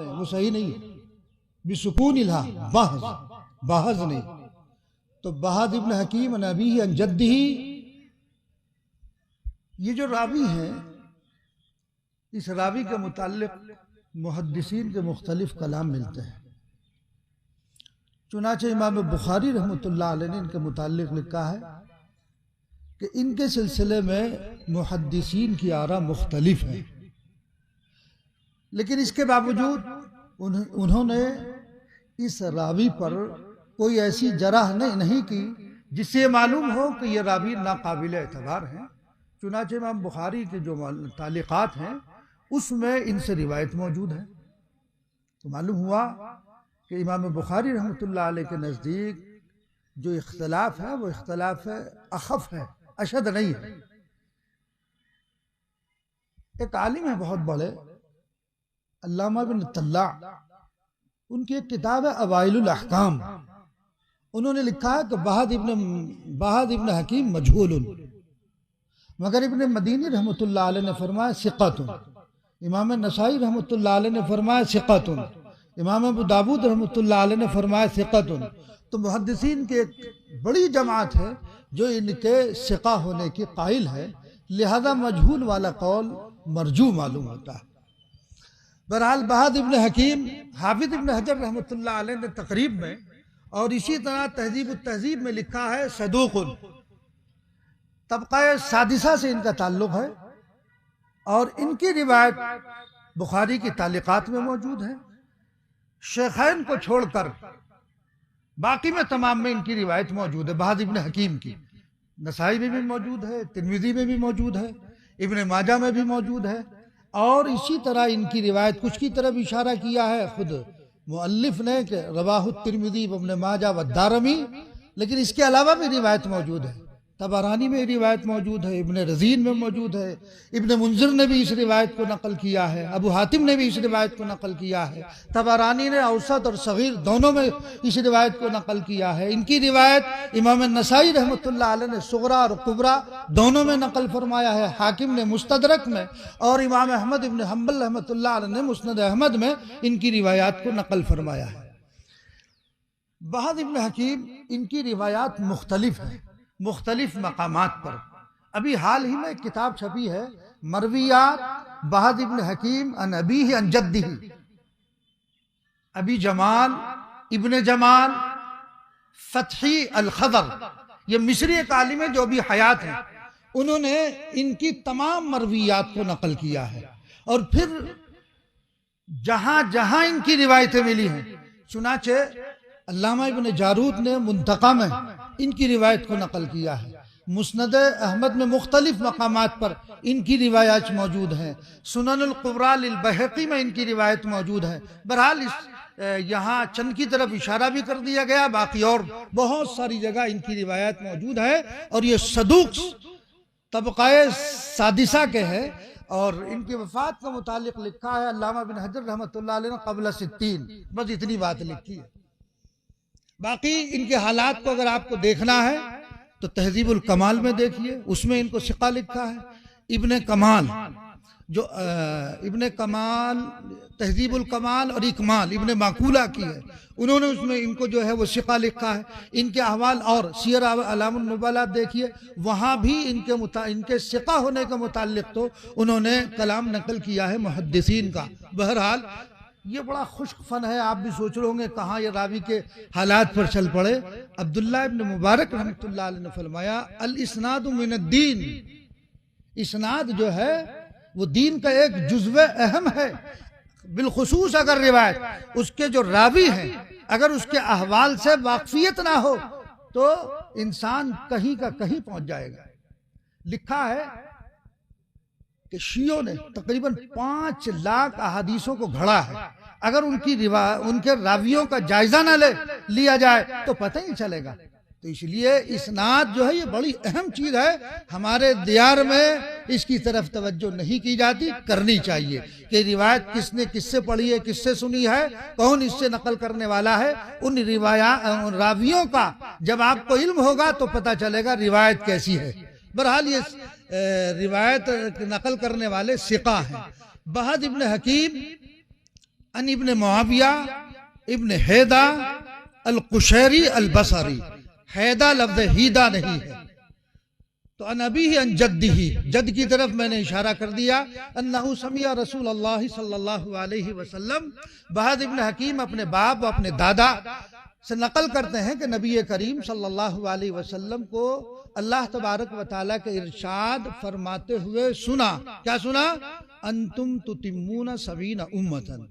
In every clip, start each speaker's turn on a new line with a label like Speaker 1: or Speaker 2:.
Speaker 1: कहते हैं, वो सही नहीं है। बिसुकून इल्हा, बहज, बहज नहीं। तो बहाद इब्न हकीम अन अबीही अन जद्दिही, ये जो रावी हैं, इस रावी के मुताल्लिक मुहद्दिसीन के मुख्तलिफ कलाम मिलते हैं। चुनाचे इमाम बुखारी रहमतुल्लाह अलैह ने इनके मुताल्लिक लिखा है कि इनके सिलसिले में मुहद्दिसीन की आरा मुख्तलिफ है, लेकिन इसके बावजूद उन्होंने इस रावी पर कोई ऐसी जरह नहीं की जिससे मालूम हो कि ये रावी नाकाबिल एतबार हैं। चुनाचे इमाम बुखारी के जो तालिकात हैं उसमें इनसे रिवायत मौजूद है। तो मालूम हुआ कि इमाम बुखारी रहमतुल्लाह अलैह के नज़दीक जो इख्तलाफ है वो इख्तलाफ अखफ है, अशद नहीं है। एक आलिम है बहुत बड़े, अल्लामा बिन तल्ला, उनकी एक किताब है अवाइलुल अहकाम। उन्होंने लिखा है कि बहाद इब्न हकीम मजहूलुन, मगर इब्न मदीनी रहमतुल्लाह अलैह ने फरमाया सिक़तुन, इमाम नसाई रहमतुल्लाह अलैह ने फरमाया सिक़तुन, इमाम अबू दाऊद रहमतुल्लाह अलैह ने फरमाया सिक़तुन। तो मुहद्दिसीन की एक बड़ी जमात है जो इनके सिक़ा होने की कायल है, लिहाजा मजहूल वाला कौल मरजू मालूम होता है। बहरहाल बहाद इब्न हकीम हाफिज इब्न हजर रहमतुल्लाह अलैह ने तकरीब में और इसी तरह तहजीब तहजीब में लिखा है सदूकुन, तबका सादिसा से इनका ताल्लुक है और इनकी रिवायत बुखारी की तालिकात में मौजूद है। शेखैन को छोड़कर बाकी में तमाम में इनकी रिवायत मौजूद है। बहाद इब्न हकीम की नसाई में भी मौजूद है, तिरमिज़ी में भी मौजूद है, इब्न माजा में भी मौजूद है। और इसी तरह इनकी रिवायत कुछ की तरफ इशारा किया है खुद मुअल्लिफ ने कि रवाहु तिरमिज़ी व इब्न माजा व दारमी, लेकिन इसके अलावा भी रिवायत मौजूद है। तबरानी में रिवायत मौजूद है, इब्न रज़ीन में मौजूद है, इब्न मुंज़िर ने भी इस रिवायत को नकल किया है, अबू हातिम ने भी इस रिवायत को नकल किया है, तबरानी ने औसत और सगीर दोनों में इस रिवायत को नकल किया है। इनकी रिवायत इमाम नसाई रहमतुल्लाह अलैह ने सुगरा और कुबरा दोनों में नकल फरमाया है, हाकिम ने मुस्तदरक में और इमाम अहमद इब्न हम्बल रहमतुल्लाह अलैह ने मुस्नद अहमद में इनकी रिवायात को नकल फरमाया है। बहाद इब्न हकीम इनकी रिवायात मुख्तलिफ है, मुख्तलिफ मकामात पर। अभी हाल ही में किताब छपी है मरवियात बहाद इब्न हकीम अन अबीही अन जद्दिही। अबी जमाल इब्न जमाल फतही अल खदर, ये मिस्री एक आलिम है जो अभी हयात है, उन्होंने इनकी तमाम मरवियात को नकल किया है। और फिर जहां जहां इनकी रिवायतें मिली हैं, चुनाचे अल्लामा इब्न जारूद ने मुंतका में इनकी रिवायत को नकल किया है। मुस्नद अहमद में मुख्तलिफ मकामात पर इनकी रिवायात मौजूद हैं। सुननुल कुबरा लिल बहक़ी में इनकी रिवायत मौजूद है। बहरहाल यहाँ चंद की तरफ इशारा भी कर दिया गया, बाकी और बहुत सारी जगह इनकी रिवायत मौजूद है। और ये सदूक तबक़ाए सादिसा के हैं। और इनकी वफ़ात का मुतालिक लिखा है अल्लामा बिन हजर रहमतुल्लाह अलैह ने क़ब्ल 60। बस इतनी बात लिखी है। बाकी इनके हालात को अगर आपको देखना है तो तहजीबुल कमाल में देखिए, उसमें इनको सिक़ा लिखा है। इब्ने कमाल जो इब्ने कमाल तहजीबुल कमाल और इकमाल इब्ने माकूला की है, उन्होंने उसमें इनको जो है वो सिक़ा लिखा है। इनके अहवाल और सियर अलामुन नुबला देखिए, वहाँ भी इनके सिक़ा होने के मुताल्लिक़ तो उन्होंने कलाम नकल किया है मुहद्दिसीन का। बहरहाल ये बड़ा खुश्क फन है। आप भी सोच रहे होंगे कहाँ ये रावी के हालात पर चल पड़े। अब्दुल्लाह इब्न मुबारक रहमतुल्लाह अलैह ने फरमाया अल इस्नादु मिनद्दीन, इस्नाद जो है वो दीन का एक जुज़्व अहम है। बिलखुसूस अगर रिवायत उसके जो रावी हैं अगर उसके अहवाल से वाकफियत ना हो तो इंसान कहीं का कहीं पहुंच जाएगा। लिखा है कि शियों ने तकरीबन 5 लाख अहादीसों को घड़ा है। अगर उनके रावियों का जायजा ना लिया जाए तो पता ही नहीं चलेगा। तो इसलिए इस्नाद जो है ये बड़ी अहम चीज है। हमारे दियार में इसकी तरफ तवज्जो नहीं की जाती, करनी चाहिए कि रिवायत किसने किससे पढ़ी है, किससे सुनी है, कौन इससे नकल करने वाला है। उन रावियों का जब आपको इल्म होगा तो पता चलेगा रिवायत कैसी है। बहरहाल ये रिवायत नकल करने वाले सिक़ा हैं। बहाद इब्न हकीम अन इब्न मुआविया इब्न हैदा अल कुशैरी अल बसरी। हैदा लफ्ज हीदा नहीं है, तो अनबी ही अन जद्दी ही, जद की तरफ मैंने इशारा कर दिया। अन्नहु समिया रसूल अल्लाह सल्लल्लाहु अलैहि वसल्लम। बहाद इब्न हकीम अपने बाप व अपने दादा से नकल करते हैं कि नबी करीम सल्लल्लाहु अलैहि वसल्लम को अल्लाह तबारक व तआला के इरशाद फरमाते हुए सुना। क्या सुना? अंतुम तुतिम्मूना सबीना उम्मतन।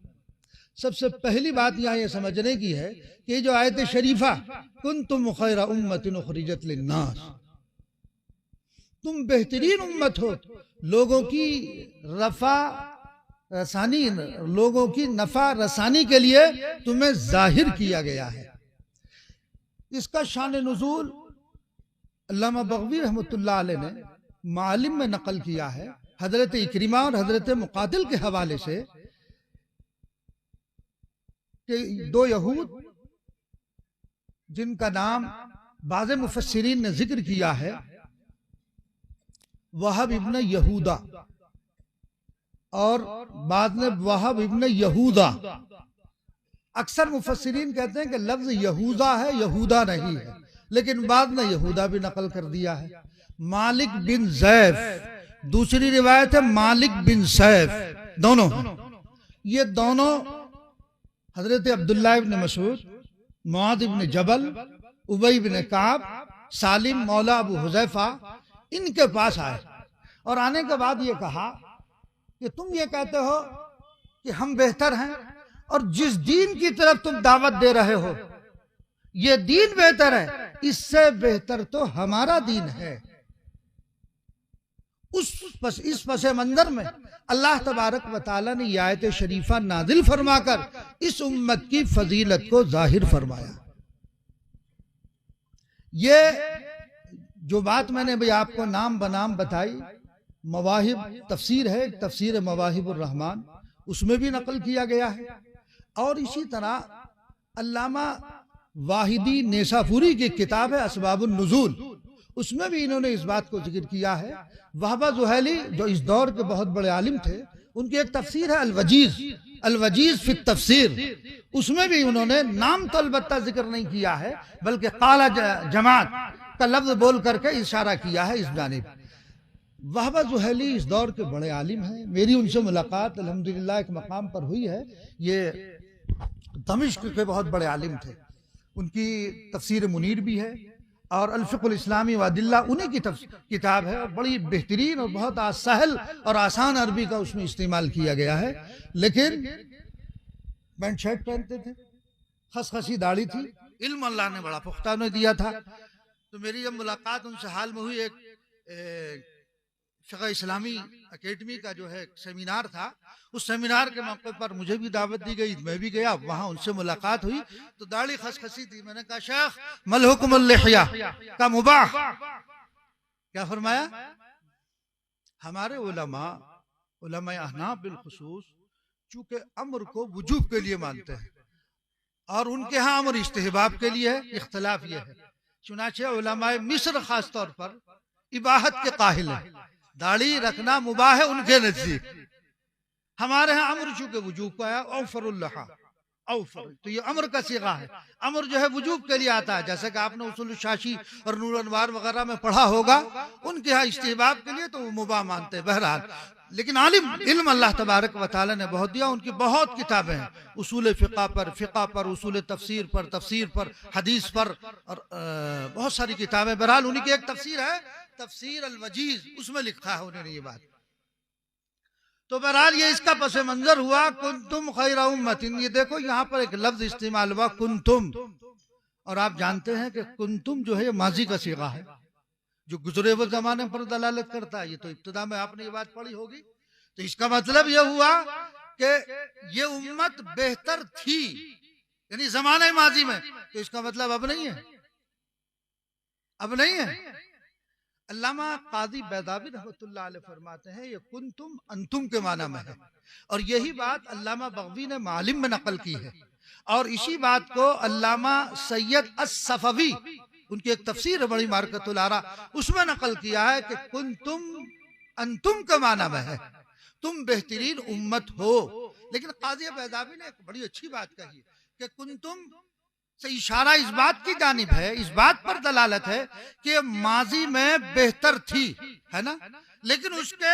Speaker 1: सबसे पहली बात यहाँ ये समझने की है कि जो आयत शरीफा कुंतुम खैरा उम्मतिन उखरिजत लिन्नास, तुम बेहतरीन उम्मत हो, लोगों की रफा रसानी, लोगों की नफा रसानी के लिए तुम्हें जाहिर किया गया है। इसका शान नुज़ूल अल्लामा बग़वी रहमतुल्लाह अलैह ने मालिम में नकल किया है हजरत इक्रिमा और हजरत मुकातिल के हवाले से कि दो यहूद जिनका नाम बाज़ मुफस्सिरीन ने जिक्र किया है, वहाब इब्न यहूदा और बाद में वहाब इब्न यहूदा। अक्सर मुफस्सिरीन कहते हैं कि लफ्ज यहूदा है, यहूदा नहीं है, लेकिन बाद में यहूदा भी नकल कर दिया है। मालिक बिन ज़ैफ, दूसरी रिवायत है मालिक बिन सैफ, दोनों हैं। ये दोनों हजरत अब्दुल्लाह इब्न मसूद, मुआद इब्न जबल, उबई इब्न काब, सालिम मौला अबू हुज़ैफा इनके पास आए और आने के बाद ये कहा कि तुम ये कहते हो कि हम बेहतर हैं, और जिस दीन की तरफ तुम दावत दे रहे हो ये दीन बेहतर है, इससे बेहतर तो हमारा दीन है। इस पसे मंजर में अल्लाह तबारक व तआला ने यह आयत शरीफा नाजिल फरमाकर इस उम्मत की फजीलत को जाहिर फरमाया। ये जो बात मैंने भाई आपको नाम बनाम बताई, मवाहिब तफसीर है, तफसीर मवाहिबुर रहमान, उसमें भी नकल किया गया है। और इसी तरह अल्लामा वाहिदी नेसाफुरी की किताब है असबाबुन नुज़ूल, उसमें भी इन्होंने इस बात को जिक्र किया है। वहबा ज़ुहैली जो इस दौर के बहुत बड़े आलिम थे, उनकी एक तफसीर है अलवजीज, अलवजीज फित तफसीर, उसमें भी उन्होंने नाम तो अलबत्ता जिक्र नहीं किया है, बल्कि काला जमात का लफ्ज बोल करके इशारा किया है इस जानिब। वहबा ज़ुहैली इस दौर के बड़े आलिम हैं। मेरी उनसे मुलाकात अल्हम्दुलिल्लाह एक मकाम पर हुई है। ये दमिश्क के बहुत बड़े आलिम थे। उनकी तफसीर मुनीर भी है और अल-फ़िक़्हुल इस्लामी व अदिल्ला उन्हीं की किताब है, और बड़ी बेहतरीन और बहुत सहल और आसान अरबी का उसमें इस्तेमाल किया गया है। लेकिन पैंट शर्ट पहनते थे, खसखसी दाढ़ी थी, इल्म अल्लाह ने बड़ा पुख्ता ने दिया था। तो मेरी जब मुलाकात उनसे हाल में हुई, एक फ़िक़्ह इस्लामी अकेडमी का जो है सेमिनार था, उस सेमिनार के मौके पर मुझे भी दावत दी गई, मैं भी गया, वहां उनसे मुलाकात हुई तो दाढ़ी खसखसी थी। मैंने कहा शेख मल हुक्मुल लिह्या का मुबाह, क्या फरमाया? हमारे उलमा अहनाफ बिलखुसूस चूंकि अम्र को वजूब के लिए मानते हैं और उनके यहाँ अम्र इस्तिहबाब के लिए है, इख्तिलाफ ये है। चुनाचे उलमा मिस्र खास तौर पर इबाहत के काहिल है, दाढ़ी रखना मुबाह है उनके नजदीक। हमारे यहाँ अम्र चूंकि वजूब का है, औफरुल्लहा औफर, तो ये अम्र का सीगा है। अम्र जो है वजूब के लिए आता है, जैसे कि आपने उसूल शाशी और नूर अनवार वगैरह में पढ़ा होगा। उनके यहाँ इस्तिहबाब के लिए तो वो मुबाह मानते हैं। बहरहाल लेकिन आलिम इल्म अल्लाह तबारक व तआला ने बहुत दिया। उनकी बहुत किताबें हैं, उसूल फ़िक़्ह पर, उसूल तफसीर पर, हदीस पर, और बहुत सारी किताबें। बहरहाल उन्हीं की एक तफसीर है तफसीर अल-वजीज, उसमें लिखा है उन्होंने ये बात। तो बहरहाल ये इसका पस मंजर हुआ कुंतुम खैरा उम्मतिन। ये देखो यहाँ पर एक लफ्ज इस्तेमाल हुआ कुंतुम, और आप जानते हैं कि कुंतुम जो है ये माजी का सीगा है, जो गुजरे हुए जमाने पर दलालत करता है। ये तो इब्तिदा में आपने ये बात पढ़ी होगी। तो इसका मतलब यह हुआ कि ये उम्मत बेहतर थी, यानी जमाने माजी में। तो इसका मतलब अब नहीं है, अब नहीं है। अल्लामा काजी बैदावी रहमतुल्लाह अलैह फरमाते हैं ये कुंतुम अंतुम के माना में है, और यही बात अल्लामा बग़वी ने मालिम में नकल की है। और इसी बात को अल्लामा सैयद अस-सफ़वी, उनकी एक तफसीर है बड़ी मारकतुल आरा, उसमें नकल किया है कि कुंतुम अंतुम के माना में है, तुम बेहतरीन उम्मत हो। लेकिन काजी बैज़ावी ने एक बड़ी अच्छी बात कही कि कुंतुम से इशारा इस बात की जानिब है, इस बात पर दलालत है कि माजी में बेहतर थी, है ना, लेकिन उसके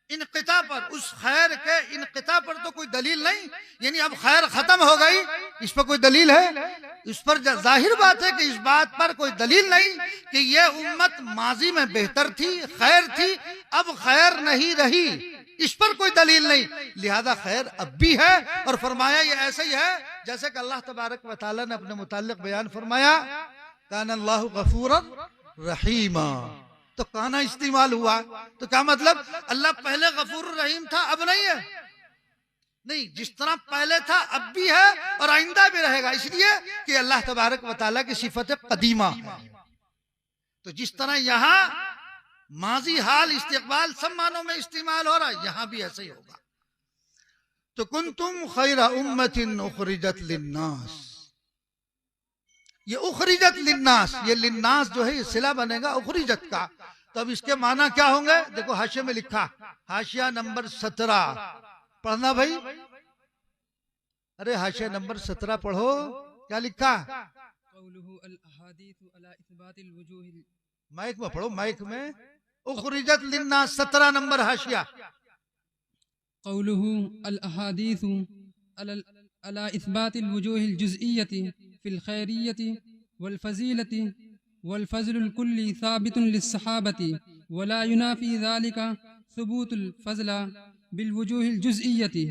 Speaker 1: इनक़िता पर, उस खैर के इनक़िता पर तो कोई दलील नहीं, यानी अब खैर खत्म हो गई, इस पर कोई दलील है? इस पर जाहिर बात है कि इस बात पर कोई दलील नहीं कि ये उम्मत माजी में बेहतर थी, खैर थी, अब खैर नहीं रही, इस पर कोई दलील नहीं, लिहाजा खैर अब भी है। और फरमाया ये ऐसे ही है जैसे कि अल्लाह तबारक व तआला ने अपने मुताल्लिक बयान फरमाया, कान अल्लाहु गफूरन रहीमा, तो काना इस्तेमाल हुआ, तो क्या मतलब अल्लाह पहले गफूर रहीम था, अब नहीं है? नहीं, जिस तरह पहले था अब भी है और आइंदा भी रहेगा, इसलिए कि अल्लाह तबारक व तआला की सिफत कदीमा है। तो जिस तरह यहाँ माजी, हाल, इस्तिकबाल सब मानों में इस्तेमाल हो रहा है, यहाँ भी ऐसे ही होगा। तो कुंतुम खैरा उम्मतिन उखरिजत लिन्नास, ये उखरिजत लिन्नास, ये लिन्नास जो है ये सिला बनेगा उखरिजत का। तो अब इसके माना क्या होंगे? देखो हाशिया में लिखा, हाशिया नंबर 17 पढ़ना भाई, अरे हाशिया नंबर 17 पढ़ो, क्या लिखा? माइक में पढ़ो, माइक में। उखरिजत लिन्नास 17 नंबर हाशिया।
Speaker 2: क़ौलुहु अल अहादीसु अला इस्बातिल वुजूहिल जुज़इय्यति फिल खैरिय्यति वल फज़ीलति वल फ़ज़लुल कुल्ली साबितुन लिस्सहाबति वला युनाफी ज़ालिका सुबूतुल फ़ज़ला बिल वुजूहिल जुज़इय्यति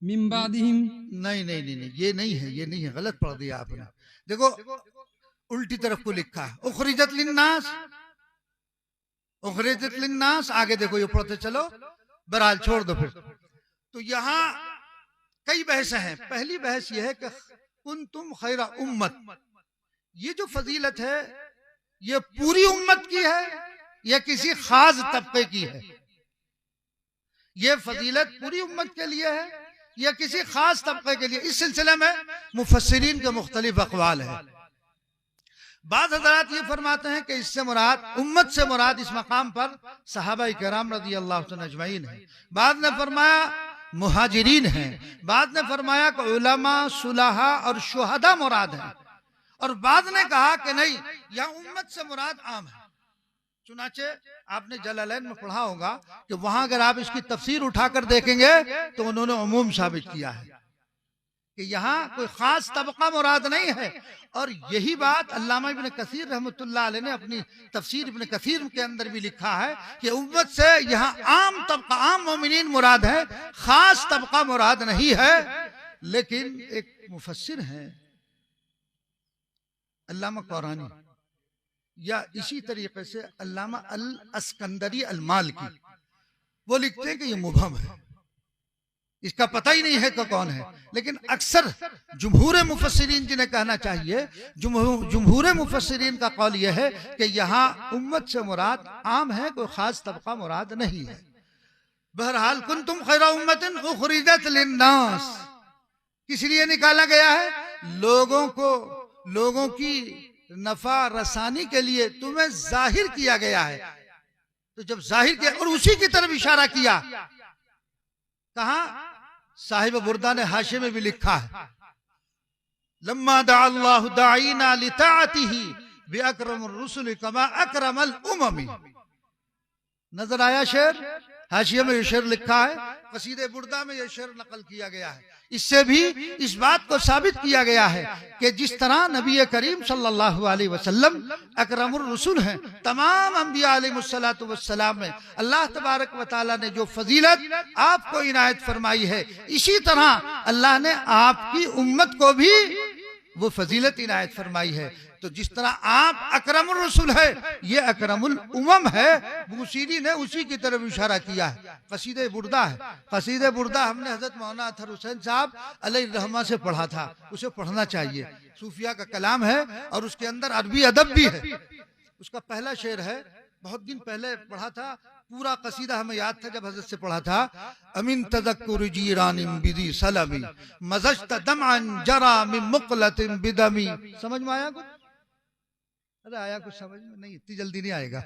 Speaker 2: मिन बादिहिम।
Speaker 1: नहीं नहीं नहीं नहीं, ये नहीं है, ये नहीं है, गलत पढ़ दिया आपने। देखो उल्टी तरफ को लिखा है, उखरिजत लिन्नास, उखरिजत लिन्नास, आगे देखो ये पढ़ते चलो, बहरहाल छोड़ दो फिर। तो यहाँ कई बहस हैं। पहली बहस ये है कि कुंतुम खैरा उम्मत, ये जो फजीलत है ये पूरी उम्मत की है या किसी खास तबके की है? ये फजीलत पूरी उम्मत के लिए है या किसी खास तबके के लिए? इस सिलसिले में मुफस्सिरीन के मुख्तलिफ अक़वाल है। बाद हज़रात ये फरमाते हैं कि इससे मुराद, उम्मत से मुराद इस मकाम पर सहाबा किराम रज़ी अल्लाह तआला अजमईन है। बाद ने फरमाया मुहाजिरीन हैं, बाद ने फरमाया कि उलमा, सुलहा और शुहदा मुराद है, और बाद ने कहा कि नहीं, यह उम्मत से मुराद आम है। चुनाचे आपने जलालैन में पढ़ा होगा कि वहां अगर आप इसकी तफसीर उठाकर देखेंगे तो उन्होंने उमूम साबित किया है कि यहाँ कोई खास तबका मुराद नहीं है। और यही बात अल्लामा इब्न कसीर रहमतुल्लाह अलैह ने अपनी तफसीर इब्न कसीर के अंदर भी लिखा है कि उम्मत से यहाँ आम तबका, आम मोमिनीन मुराद है, खास तबका मुराद नहीं है। लेकिन एक मुफस्सिर है अल्लामा क़ुरानी, या इसी तरीके से अल्लामा अल अस्कंदरी अल मालकी, वो लिखते हैं कि ये मुबहम है, इसका पता ही नहीं है कि कौन है। लेकिन अक्सर जुमहूर मुफस्सिरीन जिन्हें कहना चाहिए, जुमहूर मुफस्सिरीन का कौल यह है कि यहाँ उम्मत से मुराद आम है, कोई खास तबका मुराद नहीं है। बहरहाल कुंतुम खैरा उम्मतिन उखरिजत लिन्नास किस लिए निकाला गया है? लोगों की नफा रसानी के लिए तुम्हें जाहिर किया गया है। तो जब जाहिर किया और उसी की तरफ इशारा किया, कहा? साहिब बुर्दा ने हाशिए में भी लिखा है, लम्मा दा अल्लाहु दाईना लिताअतिही बि अकरमुर रुसुल कमा अकरमल उममी। नजर आया शेर? हाशिए में ये शेर लिखा है, कसीदे बुर्दा में ये शेर नकल किया गया है। इससे भी इस बात को साबित किया गया है कि जिस तरह नबी करीम सल्लल्लाहु अलैहि वसल्लम अकरमुर रसूल हैं, तमाम अंबिया अलैहिमुस्सलातु वस्सलाम में अल्लाह तबारक व तआला ने जो फजीलत आपको इनायत फरमाई है, इसी तरह अल्लाह ने आपकी उम्मत को भी वो फजीलत इनायत फरमाई है। तो जिस तरह आप अकरमुर रसूल है, ये अकरमुल उमम है। बुसीरी ने उसी की तरफ इशारा किया है। कसीदे बुर्दा है, कसीदे बुर्दा हमने हजरत मौलाना अतहर हुसैन साहब अलैहि रहमा से पढ़ा था, उसे पढ़ना चाहिए। सूफिया का कलाम है और उसके अंदर अरबी अदब भी है। उसका पहला शेर है, बहुत दिन पहले पढ़ा था, पूरा कसीदा हमें याद था जब हजरत से पढ़ा था। अमिन तज़क्कुर जीरानिम बिदी सलमी मज़ज्त दमअन जरा मिन मुक़लतिन बिदमी। समझ में आया कुछ? अरे आया कुछ समझ में? नहीं, इतनी जल्दी नहीं आएगा।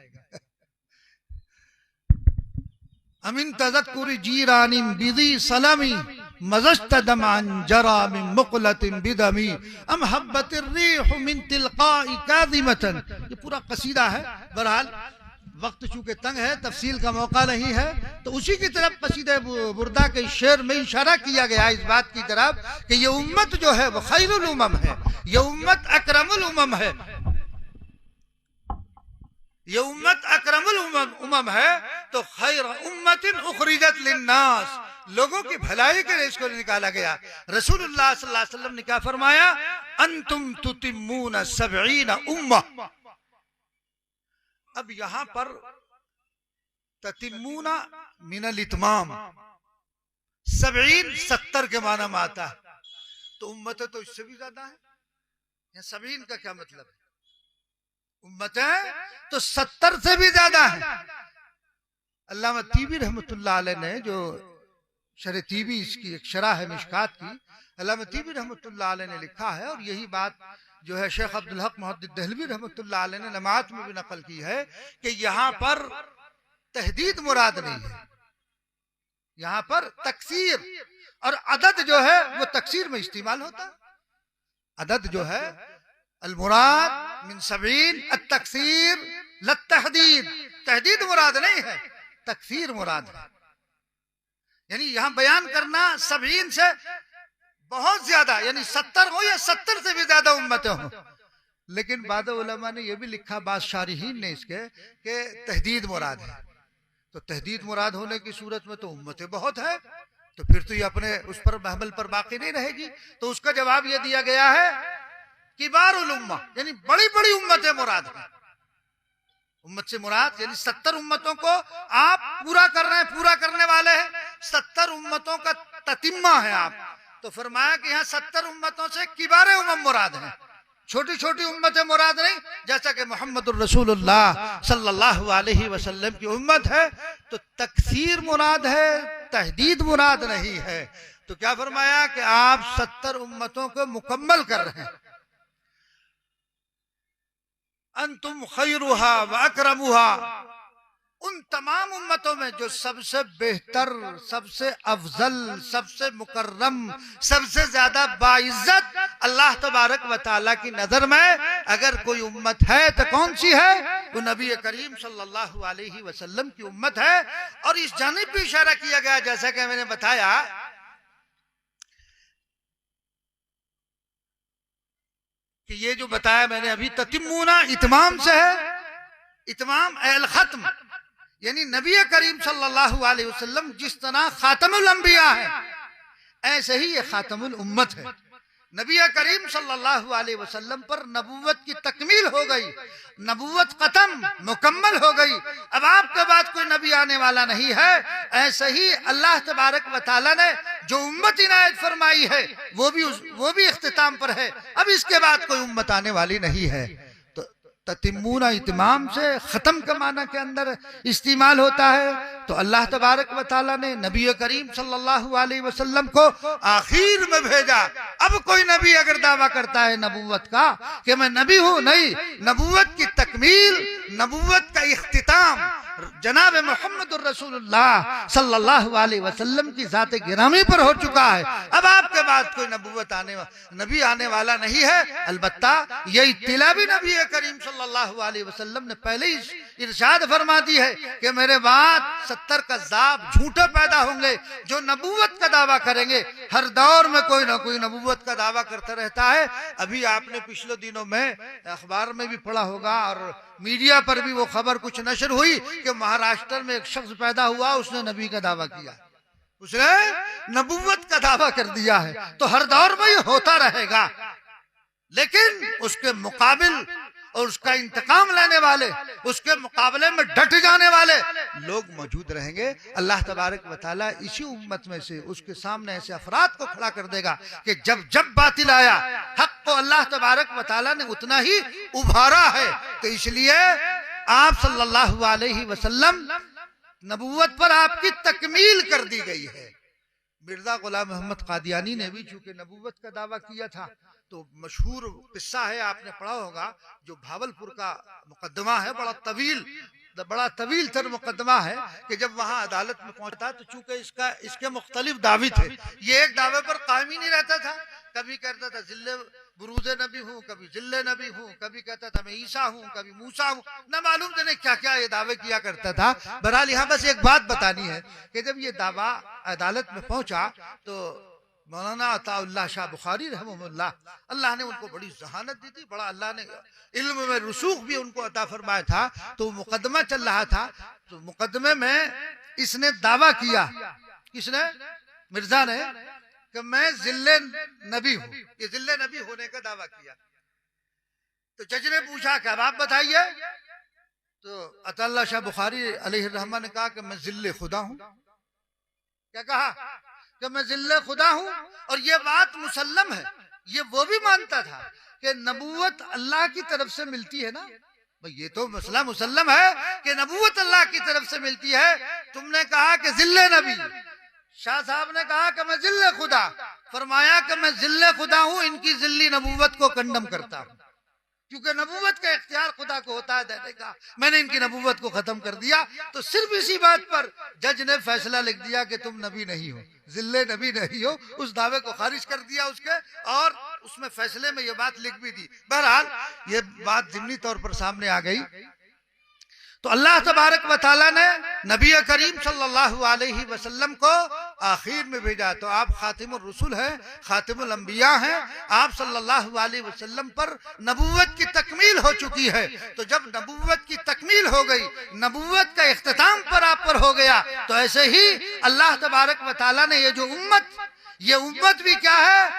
Speaker 1: अमिन तज़क्कुर जीरानिम बिदी सलमी मज़स्तदमान जरा मिन मुक़लतिन बिदमी अम हब्बतिर रीह मिन तिलक़ाई काज़िमतन। ये पूरा कसीदा है। बहरहाल वक्त चूंकि तंग है, तफसील का मौका नहीं है, तो उसी की तरफ कसीदे बुर्दा के शेर में इशारा किया गया इस बात की तरफ कि ये उम्मत जो है वो खैरुल उमम है, ये उम्मत अकरमुल उमम है, ये उम्मत अकरमुल उमम है। तो खैर उम्मतिन उखरिजत लिन्नास, लोगों की भलाई के लिए इसको निकाला गया। रसूलुल्लाह सल्लल्लाहु अलैहि वसल्लम ने क्या फरमाया, अंतुम तुतिम्मून सबईन उम्मा। अब यहां पर ततिम्मूना मिनल इतमाम, सबईन 70 के माना में आता है, तो उम्मतें तो इससे भी ज्यादा है। या सबईन का क्या मतलब है, उम्मतें तो 70 से भी ज्यादा है। अल्लामा तीबी रहमतुल्लाह अलैह ने, जो शरह तीबी इसकी एक शरह है मिशकात की, अल्लामा तीबी रहमतुल्लाह अलैह ने लिखा है, और यही बात जो है शेख अब्दुल हक मुहद्दिस दहलवी रहमतुल्लाह अलैह ने नमात में भी नकल की है कि यहाँ पर तहदीद मुराद नहीं है, यहाँ पर तकसीर, और अदद जो है वो तकसीर में इस्तेमाल होता है। अदद जो है अल मुराद मिन सबईन अत तकसीर ल तहदीद, तहदीद मुराद नहीं है, तकसीर मुराद है। यानी यहाँ बयान करना सबईन से बहुत ज्यादा, यानी 70 हो या 70 से भी ज्यादा उम्मतें हो। लेकिन बाद उलमा ने यह भी लिखा, बाद शारिहीन ने इसके, कि तहदीद मुराद है। तो तहदीद मुराद होने की सूरत में तो उम्मतें बहुत है, तो फिर तो ये अपने उस पर महमल पर बाकी नहीं रहेगी। तो उसका जवाब यह दिया गया है किबारुल उम्मा, यानी बड़ी बड़ी उम्मतें मुराद है। उम्मत से मुराद यानी 70 उम्मतों को आप पूरा कर रहे हैं, पूरा करने वाले हैं, 70 उम्मतों का ततिम्मा है आप। तो फरमाया कि यहाँ 70 उम्मतों से किबारे उम्मत मुराद है, छोटी छोटी उम्मतें मुराद नहीं। जैसा कि मोहम्मदुर रसूलुल्लाह सल्लल्लाहु अलैहि वसल्लम की उम्मत है, तो तकसीर मुराद है, तहदीद मुराद नहीं है। तो क्या फरमाया कि आप 70 उम्मतों को मुकम्मल कर रहे हैं। अंतुम खैरुहा व अकरमुहा, उन तमाम उम्मतों में जो सबसे बेहतर, सबसे अफजल, सबसे मुकर्रम, सबसे ज्यादा बाइज्जत अल्लाह तबारक व तआला की नजर में अगर कोई उम्मत है तो कौन सी है, वो नबी करीम सल्लल्लाहु अलैहि वसल्लम की उम्मत है। और इस जानिब भी इशारा किया गया, जैसा कि मैंने बताया कि ये जो बताया मैंने अभी, ततिम्मूना इतमाम से है, इतमाम अल खत्म, यानी नबी करीम सल्लल्लाहु अलैहि वसल्लम जिस तरह खातमुल अंबिया है, ऐसे ही ये खातमुल उम्मत है। नबी करीम सल्लल्लाहु अलैहि वसल्लम पर नबुव्वत की तकमील हो गई, नबुव्वत खत्म मुकम्मल हो गई, अब आपके बाद कोई नबी आने वाला नहीं है। ऐसे ही अल्लाह तबारक व तआला ने जो उम्मत इनायत फरमाई है वो भी इख्तिताम पर है, अब इसके बाद कोई उम्मत आने वाली नहीं है। तो ततिम्मूना इतमाम से खत्म के माना के अंदर इस्तेमाल होता है। तो अल्लाह तबारक व तआला ने नबी करीम सल्लल्लाहु अलैहि वसल्लम को आखिर में भेजा। अब कोई नबी अगर दावा करता है नबूवत का कि मैं नबी हूं, नहीं, नबूवत की तकमील, नबूवत का इख्तिताम जनाब मोहम्मद रसूलुल्लाह सल्लल्लाहु अलैहि वसल्लम की जात गिरामी पर हो चुका है। अब आपके बाद कोई नबी आने वाला नहीं है। अलबत्ता ये इत्तिला भी नबी करीम सल्लल्लाहु अलैहि वसल्लम ने पहले ही इरशाद फरमा दी है कि मेरे बाद 70 कज़्ज़ाब झूठे पैदा होंगे जो नबूवत का दावा करेंगे। हर दौर में कोई ना कोई नबूवत का दावा करता रहता है। अभी आपने पिछले दिनों में अखबार में भी पढ़ा होगा और मीडिया पर भी वो खबर कुछ नशर हुई कि महाराष्ट्र में एक शख्स पैदा हुआ, उसने नबी का दावा किया, उसने नबूवत का दावा कर दिया है। तो हर दौर में ये होता रहेगा, लेकिन उसके मुकाबिल और उसका इंतकाम लेने वाले, उसके मुकाबले में डट जाने वाले लोग मौजूद रहेंगे। अल्लाह तबारक व तआला इसी उम्मत में से उसके सामने ऐसे अफराद को खड़ा कर देगा कि जब बातिल आया, हक को अल्लाह तबारक व तआला ने उतना ही उभारा है। तो इसलिए आप सल्लल्लाहु अलैहि वसल्लम नबूवत पर आपकी तकमील कर दी गई है। मिर्जा गुलाम मोहम्मद कादियानी ने भी चूंकि नबूवत का दावा किया था, तो मशहूर किस्सा है, आपने पढ़ा होगा, जो भावलपुर का मुकदमा है, बड़ा तवील बड़ा तवील तर मुकदमा है कि जब वहां अदालत में पहुंचा तो चूंकि इसके मुख्तलिफ दावे थे, ये एक दावे पर कायम ही नहीं रहता था। कभी कहता था जिल्ले बुरूज नबी हूँ, कभी जिल्ले नबी हूँ, कभी कहता था मैं ईसा हूँ, कभी मूसा हूँ, ना मालूम जाने क्या क्या ये दावे किया करता था। बहरहाल यहाँ बस एक बात बतानी है कि जब ये दावा अदालत में पहुंचा तो मौलाना अताउल्लाह शाह बुखारी रहमहुल्लाह, अल्लाह ने उनको बड़ी जहानत दी थी, बड़ा अल्लाह ने इल्म में रुसूख भी उनको अता फरमाया था। तो मुकदमा चल रहा था, तो मुकदमे में इसने दावा किया, किसने? मिर्जा ने, कि मैं जिल्ले नबी हूँ, ये जिल्ले नबी होने का दावा किया। तो जज ने पूछा कि अब आप बताइए। तो अताउल्लाह शाह बुखारी अलैहिर्रहमा ने कहा कि मैं जिल्ले खुदा हूँ। क्या कहा? कि मैं जिल्ले खुदा हूँ। और ये बात मुसल्लम है, ये वो भी मानता था कि नबूवत अल्लाह की तरफ से मिलती है ना भाई, ये तो मसला मुसल्लम है कि नबूवत अल्लाह की तरफ से मिलती है। तुमने कहा कि जिल्ले नबी, शाह साहब ने कहा कि मैं जिल्ले खुदा, फरमाया कि मैं जिल्ले खुदा हूँ, इनकी जिल्ली नबूवत को कंडम करता हूँ, क्योंकि नबूवत का इख्तियार खुदा को होता है देने का, मैंने इनकी नबूवत को खत्म कर दिया। तो सिर्फ इसी बात पर जज ने फैसला लिख दिया कि तुम नबी नहीं हो, जिल्ले नबी नहीं हो, उस दावे को खारिज कर दिया उसके, और उसमें फैसले में ये बात लिख भी दी। बहरहाल ये बात ज़िमनी तौर पर सामने आ गई। तो अल्लाह तबारक व तआला ने नबी करीम सल्लल्लाहु अलैहि वसल्लम को आखिर में भेजा। तो आप खातिमुर रसूल हैं, खातिमुल अंबिया हैं, आप सल्लल्लाहु अलैहि वसल्लम पर नबूवत की तकमील हो चुकी है। तो जब नबूवत की तकमील हो गई, नबूवत का इख्तिताम पर आप पर हो गया, तो ऐसे ही अल्लाह तबारक व तआला ने ये जो उम्मत, ये उम्मत भी क्या है?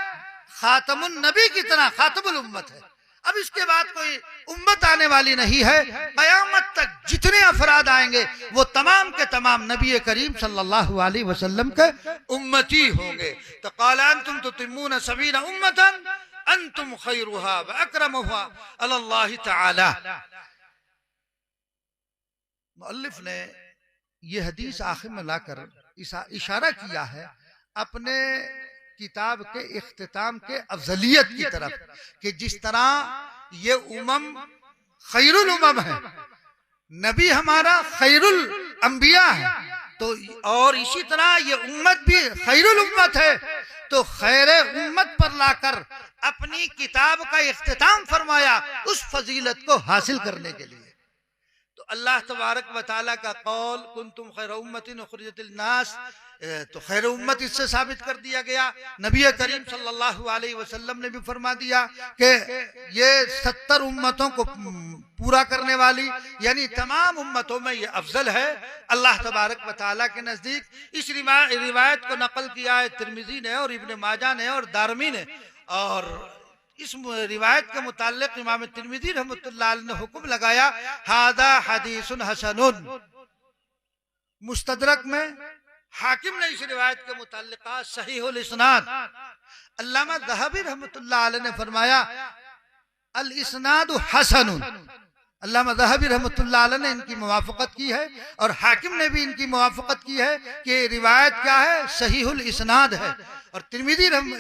Speaker 1: खातमुन नबी की तरह खातमुल उम्मत है। अब इसके बाद कोई उम्मत आने वाली नहीं है, कयामत तक जितने अफराद आएंगे वो तमाम के तमाम नबी करीम सल्लल्लाहु अलैहि वसल्लम के उम्मती होंगे। तो क़ाला अंतुम तुतिम्मून सबीना उम्मतन अंतुम खैरुहा व अकरमुहा अलल्लाहि तआला। मुअल्लिफ ने ये हदीस आखिर में लाकर इशारा किया है अपने किताब के इख्तिताम के अफजलियत की तरफ, कि जिस तरह ये उमम खैरुल उमम है, नबी हमारा खैरुल अंबिया है, तो और इसी तरह ये उम्मत भी खैरुल उम्मत है। तो खैर उम्मत पर लाकर अपनी किताब का इख्तिताम फरमाया उस फजीलत को हासिल करने के लिए। तो अल्लाह तबारक व तआला का कौल कुंतुम खैर उम्मतिन उखरिजत लिन्नास, तो खैर उम्मत इससे साबित कर दिया गया। नबी करीम सल्लल्लाहु अलैहि वसल्लम ने भी फरमा दिया कि ये 70 उम्मतों को पूरा करने वाली, यानी तमाम उम्मतों में ये अफजल है अल्लाह तबारक व तआला के नजदीक। इस रिवायत को नकल किया है तिरमिजी ने और इब्ने माजा ने और दारमी ने, और इस रिवायत के मुताल्लिक इमाम तिरमिजी रहमतुल्लाह अलैह ने हुक्म लगाया हादा हदीसुन हसनुन। मुस्तदरक में हाकिम ने इस रिवायत के मुताल्लिका सहीहुल इस्नाद, अल्लामा ज़हबी रहमतुल्लाह अलैह ने फरमाया अल इस्नादु हसनुन। अल्लामा ज़हबी रहमतुल्लाह अलैह ने इनकी मुवाफ़क़त की है और हाकिम ने भी इनकी मुवाफ़क़त की है कि रिवायत क्या है? सहीहुल इस्नाद है। और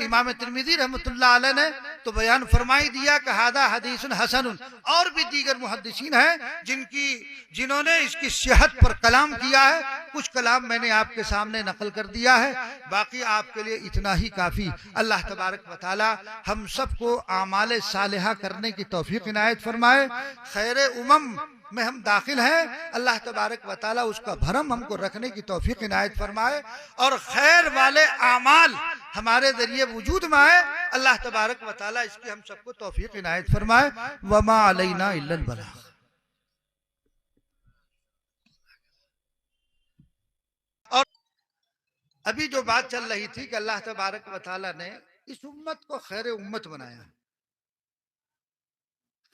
Speaker 1: इमाम तिरमिजी रहमतुल्लाह अलैह ने तो बयान फरमाई दिया कि हादा हदीसुन हसनुन। और भी दीगर मुहद्दिसीन हैं जिन्होंने इसकी सेहत पर कलाम किया है। कुछ कलाम मैंने आपके सामने नकल कर दिया है, बाकी आपके लिए इतना ही काफ़ी। अल्लाह तबारक व तआला हम सबको आमाल सालिहा करने की तौफीक इनायत फरमाए। खैर उमम में हम दाखिल हैं, अल्लाह तबारक व तआला उसका भरम हमको रखने की तौफीक इनायत फरमाए और खैर वाले आमाल हमारे जरिए वजूद में आए। अल्लाह तबारक व तआला इसकी हम सबको तौफीक इनायत फरमाए। वमा अलैना इल्लल बलाग। और अभी जो बात चल रही थी कि अल्लाह तबारक व तआला ने इस उम्मत को खैर उम्मत बनाया।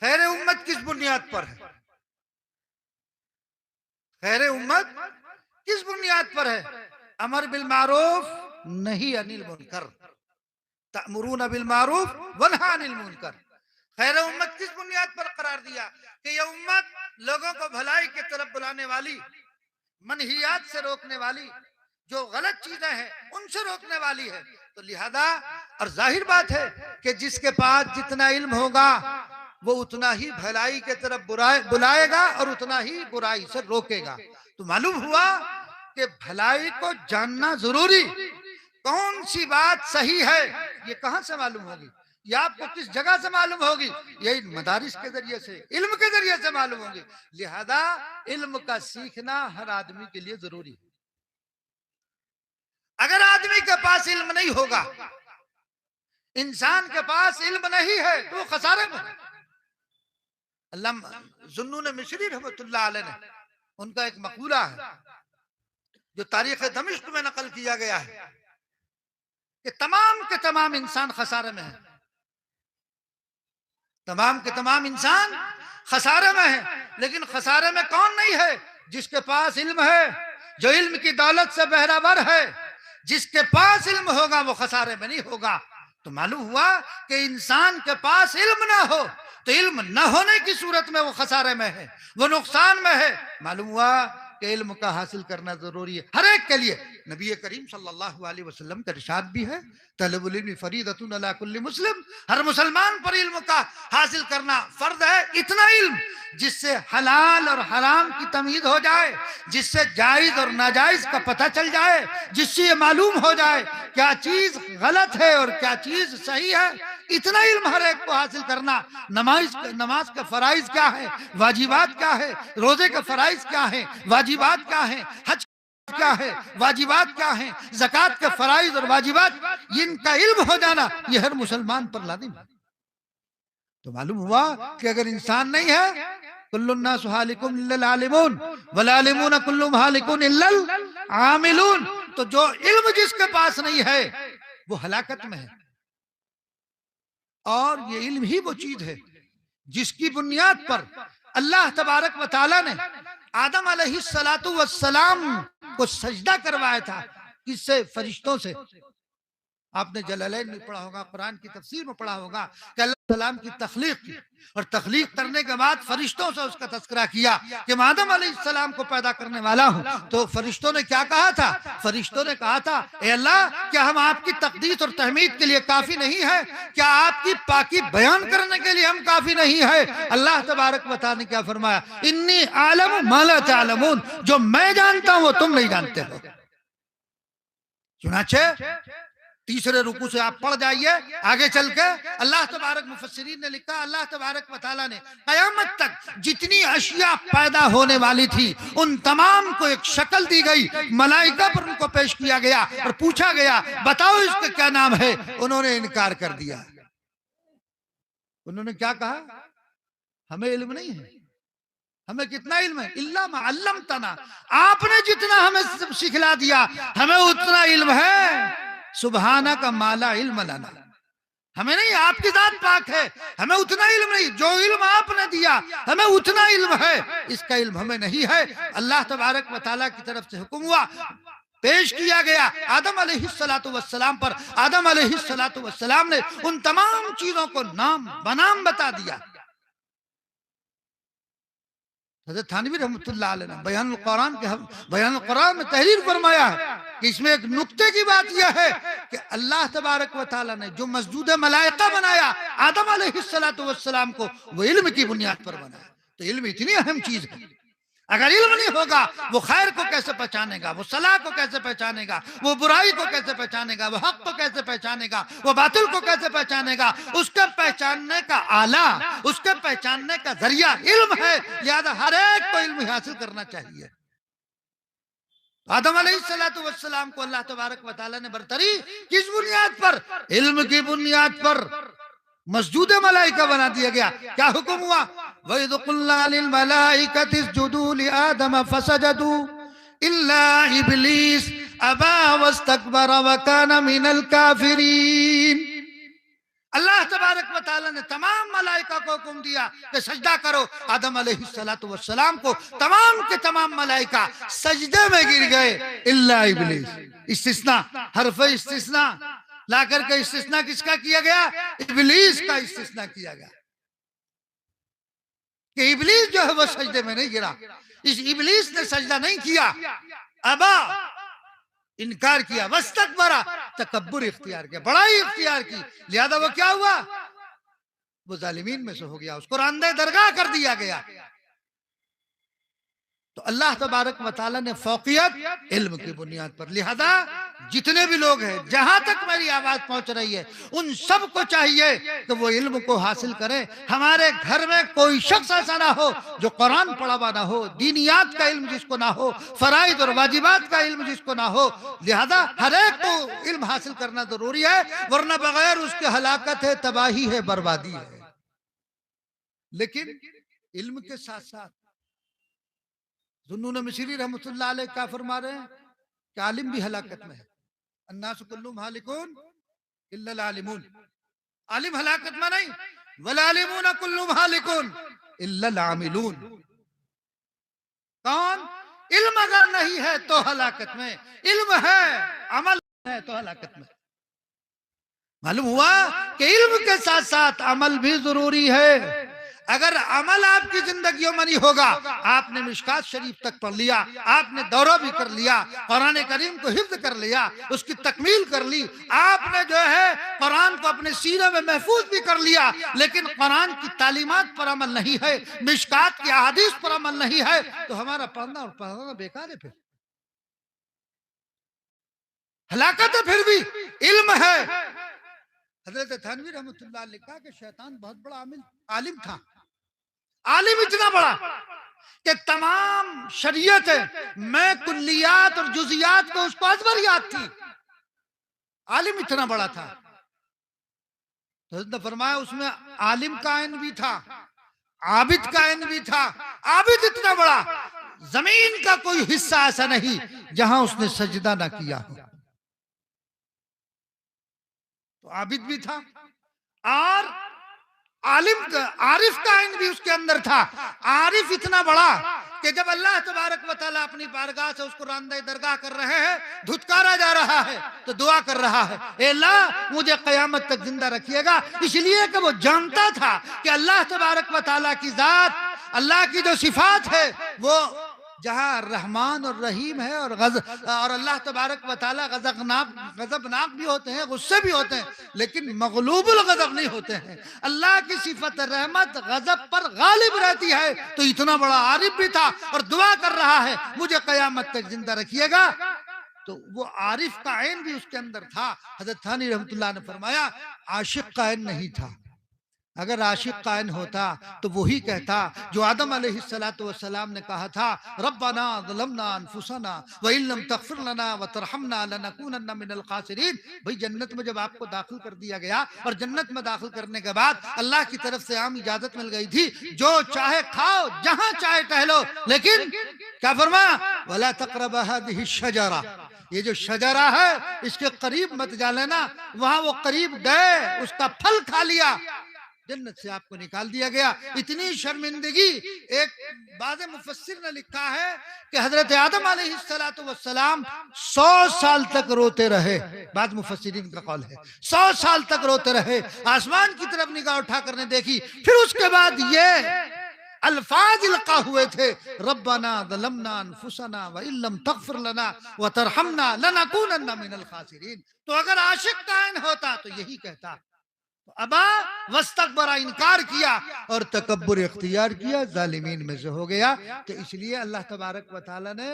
Speaker 1: खैर उम्मत किस बुनियाद पर है? खैर उम्मत किस बुनियाद पर है? अमर बिल मारूफ नहीं अनिल मुनकर, तअमुरून बिल मारूफ वनहा अनिल मुनकर। खैर उम्मत किस बुनियाद पर करार दिया? कि यह उम्मत लोगों को भलाई की तरफ बुलाने वाली, मनहियात से रोकने वाली, जो गलत चीजें हैं उनसे रोकने वाली है। तो लिहाजा और जाहिर बात है कि जिसके पास जितना इल्म होगा वो उतना ही भलाई के तरफ बुलाएगा और उतना ही बुराई से रोकेगा। तो मालूम हुआ कि भलाई को जानना जरूरी, कौन सी बात सही है ये कहां से मालूम होगी, ये आपको किस जगह से मालूम होगी, ये मदारिस के जरिए से, इल्म के जरिए से मालूम होगी। लिहाजा इल्म का सीखना हर आदमी के लिए जरूरी है। अगर आदमी के पास इल्म नहीं होगा, इंसान के पास इल्म नहीं है, तो वो खसारे में है। अल्लामा जुन्नून मिस्री रहमतुल्लाह अलैह ने, उनका एक मकूला है जो तारीख दमिश्क में नकल किया गया है कि तमाम के तमाम इंसान खसारे में है, तमाम के तमाम इंसान खसारे में है। लेकिन खसारे में कौन नहीं है? जिसके पास इल्म है, जो इल्म की दौलत से बहरावर है। जिसके पास इल्म होगा वो खसारे में नहीं होगा। तो मालूम हुआ कि इंसान के पास इल्म ना हो तो इल्म न होने की सूरत में वो खसारे में है, वो नुकसान में है। मालूम हुआ कि इल्म का हासिल करना जरूरी है हर एक के लिए। नबी करीम सल्लल्लाहु अलैहि वसल्लम का इरशाद भी है, तलबुल इल्मी फरीदतुन अला कुल्ली मुस्लिम, हर मुसलमान पर इल्म का हासिल करना फर्ज है। इतना इल्म जिससे हलाल और हराम की तमीज हो जाए, जिससे जायज और नाजायज का पता चल जाए, जिससे ये मालूम हो जाए क्या चीज गलत है और क्या चीज सही है। इतना इल्म हर एक को हासिल करना। नमाज का फराइज क्या है, वाजिबात क्या है, रोजे का फराइज क्या है, वाजिबात क्या है, हज क्या है, वाजिबात क्या है, ज़कात के फराइज और वाजिबात, इनका इल्म हो जाना यह हर मुसलमान पर लाजिम है। तो मालूम हुआ कि अगर इंसान नहीं है, कुल्लुन्नास हालिकुन इल्लल आलिमून वल आलिमून कुल्लुहुम हालिकुन इल्लल आमिलून। तो जो इल्म जिसके पास नहीं है वो हलाकत में है। और ये इल्म ही वो चीज है जिसकी बुनियाद पर अल्लाह तबारक व तआला ने आदम अलैहिस्सलातु वस्सलाम को सजदा करवाया था। किससे? फरिश्तों से। आपने जलालैन में पढ़ा होगा, कुरान की तफसीर में पढ़ा होगा कि अल्लाह सलाम की तख्लीक की और तख्लीक करने के बाद फरिश्तों से उसका तस्करा किया कि मैं आदम अलैहिस्सलाम को पैदा करने वाला हूं। तो फरिश्तों ने क्या कहा था? फरिश्तों ने कहा था, ए अल्लाह, क्या हम आपकी तकदीस और तहमीद के लिए काफी नहीं है? क्या आपकी पाकी बयान करने के लिए हम काफी नहीं है? अल्लाह तबारक व तआला ने क्या फरमाया? इन्नी आलम मा ला तालमून, जो मैं जानता हूं वो तुम नहीं जानते हो। चुनाचे तीसरे रुकू से आप पढ़ जाइए, आगे चल के अल्लाह तबारक, मुफस्सिरीन ने लिखा, अल्लाह तबारक व तआला ने कयामत तक जितनी अशिया पैदा होने वाली थी उन तमाम को एक शक्ल दी गई, मलाइका पर उनको पेश किया गया और पूछा गया, बताओ इसका क्या नाम है? उन्होंने इनकार कर दिया। उन्होंने क्या कहा? हमें इल्म नहीं है। हमें कितना इल्म है? इल्ला मा अल्लमतना, आपने जितना हमें सिखला दिया हमें उतना इल्म है। सुबहाना का माला इल्म लना, हमें नहीं, आपकी जात पाक है, हमें उतना इल्म नहीं। जो इल्म आपने दिया हमें उतना इल्म है, इसका इल्म हमें नहीं है। अल्लाह तबारक व तआला की तरफ से हुक्म हुआ, पेश किया गया आदम अलैहिस्सलातु वस्सलाम पर। आदम अलैहिस्सलातु वस्सलाम ने उन तमाम चीजों को नाम बनाम बता दिया। हज़रत थानवी रहमतुल्लाह अलैह ने बयानुल कुरान में तहरीर फरमाया है कि इसमें एक नुक्ते की बात यह है कि अल्लाह तबारक व तआला ने जो मस्जूद मलाइका बनाया आदम अलैहिस्सलातु वस्सलाम को, वो इल्म की बुनियाद पर बनाया। तो इल्म इतनी अहम चीज है। अगर इल्म नहीं होगा वो खैर को कैसे पहचानेगा, वो सलाह को कैसे पहचानेगा, वो बुराई को कैसे पहचानेगा, वो हक को कैसे पहचानेगा, वो बातिल को कैसे पहचानेगा? उसके पहचानने का आला, उसके पहचानने का जरिया इल्म है। लिहाजा हर एक को इल्म हासिल करना चाहिए। आदम अलैहिस्सलातु वस्सलाम को अल्लाह तबारक व तआला ने बरतरी किस बुनियाद पर? इल्म की बुनियाद पर मस्जूद मलाइका बना दिया गया। क्या हुक्म हुआ? वइज़ क़ुल्ना लिल मलाइकति इसजुदू लि आदम फसजदू इल्ला इब्लीस अबा वस्तकबरा व काना मिनल काफिरीन। अल्लाह तबारक व तआला ने तमाम मलाइका को हुक्म दिया कि सजदा करो आदम अलैहिस्सलातु वस्सलाम को। तमाम के तमाम मलाइका सजदे में गिर गए इल्ला इब्लीस। इस्तिस्ना, हरफ इस्तिस्ना ला करके इस्तिस्ना किसका किया गया? इब्लीस का इस्तिस्ना किया गया कि इब्लीस जो है वो सजदे में नहीं गिरा। इस इब्लीस ने सजदा नहीं किया, अबा, इनकार किया, वस्तकबरा, तकब्बुर इख्तियार किया, बड़ाई इख्तियार की। लिहाजा वो क्या हुआ? वो जालिमीन में से हो गया, उसको रांदे दरगाह कर दिया गया। तो अल्लाह तबारक व तआला ने फौकियत इल्म की बुनियाद पर, लिहाजा जितने भी लोग हैं, जहां तक मेरी आवाज पहुंच रही है, उन सबको चाहिए कि वो इल्म को हासिल करें। हमारे घर में कोई शख्स ऐसा ना हो जो कुरान पढ़ा हुआ ना हो, दीनियात का इल्म जिसको ना हो, फराइद और वाजिबात का इल्म जिसको ना हो। लिहाजा हर एक को इल्म हासिल करना जरूरी है, वरना बगैर उसके हलाकत है, तबाही है, बर्बादी है। लेकिन इल्म के साथ साथ जुन्नून मिस्री रहमतुल्लाह अलैह क्या फरमा रहे हैं कि आलिम भी हलाकत में है। अन्नासु कुल्लुहुम हालिकून इल्लल आलिमून, आलिम हलाकत में नहीं, वल आलिमून कुल्लुहुम हालिकून इल्लल आमिलून। कौन? इल्म अगर नहीं है तो हलाकत में, इल्म है अमल है तो हलाकत में। मालूम हुआ कि इल्म के साथ साथ अमल भी जरूरी है। अगर अमल आपकी जिंदगियों में नहीं होगा, आपने मिशकात शरीफ तक पढ़ लिया, आपने दौरा भी कर लिया, कुरान करीम को हिफ्ज कर लिया, उसकी तकमील कर ली, आपने जो है कुरान को अपने सीने में महफूज भी कर लिया, लेकिन कुरान की तालीमात पर अमल नहीं है, मिशकात की अहादीस पर अमल नहीं है, तो हमारा पढ़ना और पढ़ना बेकार है। फिर हलाकत है। फिर भी इल्म है। हजरत थानवी रहमतुल्लाह अलैह लिखा कि शैतान बहुत बड़ा आलिम था। आलिम इतना बड़ा कि तमाम शरीयत में कुल्लियात और जुजियात को उसको अजबर याद थी। आलिम इतना बड़ा था। तो हजरत ने फरमाया उसमें आलिम का आइन भी था, आबिद का आइन भी था। आबिद इतना बड़ा, जमीन का कोई हिस्सा ऐसा नहीं जहां उसने सजदा ना किया हो। तो आबिद भी था और आलिम का, आरिफ का आइन भी उसके अंदर था। आरिफ इतना बड़ा कि जब अल्लाह तबारक व तआला अपनी बारगाह से उसको रांदे दरगाह कर रहे हैं, धुतकारा जा रहा है, तो दुआ कर रहा है, ए अल्लाह मुझे क़यामत तक जिंदा रखिएगा। इसलिए कि वो जानता था कि अल्लाह तबारक व तआला की जात, अल्लाह की जो सिफात है, वो जहाँ रहमान और रहीम है और अल्लाह तबारक व तआला गजबनाक भी होते हैं, गुस्से भी होते हैं, लेकिन मगलूबुल गजब नहीं होते हैं। अल्लाह की सिफत रहमत गजब पर गालिब रहती है। तो इतना बड़ा आरिफ भी था और दुआ कर रहा है मुझे क़यामत तक जिंदा रखिएगा। तो वो आरिफ का ऐन भी उसके अंदर था। हज़रत थानी रहमतुल्लाह ने फरमाया आशिक का ऐन नहीं था। अगर आशिक कायन होता तो वही कहता जो आदम अलैहिस्सलातु वस्सलाम ने कहा था, रब्बना ज़लमना अनफुसना व इन लम तग़फिर लना व तरहमना लनकूनन्ना मिनल खासिरीन। भाई जन्नत में जब आपको दाखिल कर दिया गया और जन्नत में दाखिल करने के बाद अल्लाह की तरफ से आम इजाजत मिल गई थी, जो चाहे खाओ, जहां चाहे टहलो, लेकिन क्या फरमाया, वला तक़रबा हादिहि शजरा, ये जो शजरा है इसके करीब मत जा लेना। वहां वो करीब गए, उसका फल खा लिया, जन्नत से आपको निकाल दिया गया। इतनी शर्मिंदगी, एक बाद मुफस्सिर ने लिखा है कि हजरत आदम अलैहिस्सलातु वस्सलाम 100 साल तक रोते रहे। बाद मुफस्सिरीन का कौल है 100 साल तक रोते रहे, आसमान की तरफ निगाह उठा करने देखी। फिर उसके बाद ये अल्फाज इल्का हुए थे, रब्बना ज़लमना अनफुसना व इन लम तग़फिर लना व तरहमना लनकूनन्ना मिनल खासिरीन। तो अगर आशिक कायन होता तो यही कहता, अबा वस्तकबरा, इनकार किया और तकब्बुर इख्तियार किया, जालिमीन में से हो गया। तो इसलिए अल्लाह तबारक व तआला ने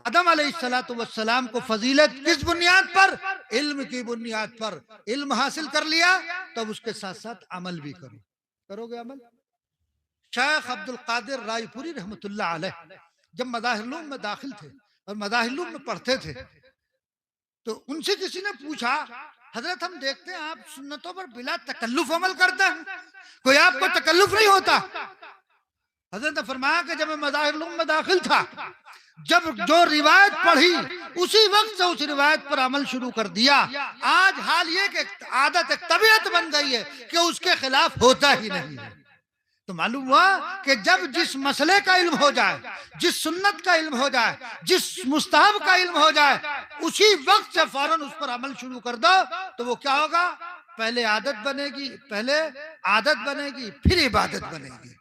Speaker 1: आदम अलैहिस्सलातु वस्सलाम को फजीलत किस बुनियाद पर? इल्म की बुनियाद पर। इल्म हासिल कर लिया तब उसके साथ साथ अमल भी करो। करोगे अमल? शेख अब्दुल कादिर रायपुरी रहमतुल्लाह अलैह जब मदाहिलूम में दाखिल थे और मदाहिलूम में पढ़ते थे, तो उनसे किसी ने पूछा, हजरत हम देखते हैं आप सुन्नतों पर बिला तकल्लुफ अमल करते हैं, कोई आपको तकल्लुफ नहीं होता? हजरत ने फरमाया कि जब मैं मदाहिलूम में दाखिल था, जब जो रिवायत पढ़ी उसी वक्त से उस रिवायत पर अमल शुरू कर दिया। आज हाल ये कि आदत, एक तबीयत बन गई है कि उसके खिलाफ होता ही नहीं है। तो मालूम हुआ कि जब जिस मसले का इल्म हो जाए, जिस सुन्नत का इल्म हो जाए, जिस मुस्तहब का इल्म हो जाए, उसी वक्त से फौरन उस पर अमल शुरू कर दो, तो वो क्या होगा, पहले आदत बनेगी, फिर इबादत बनेगी।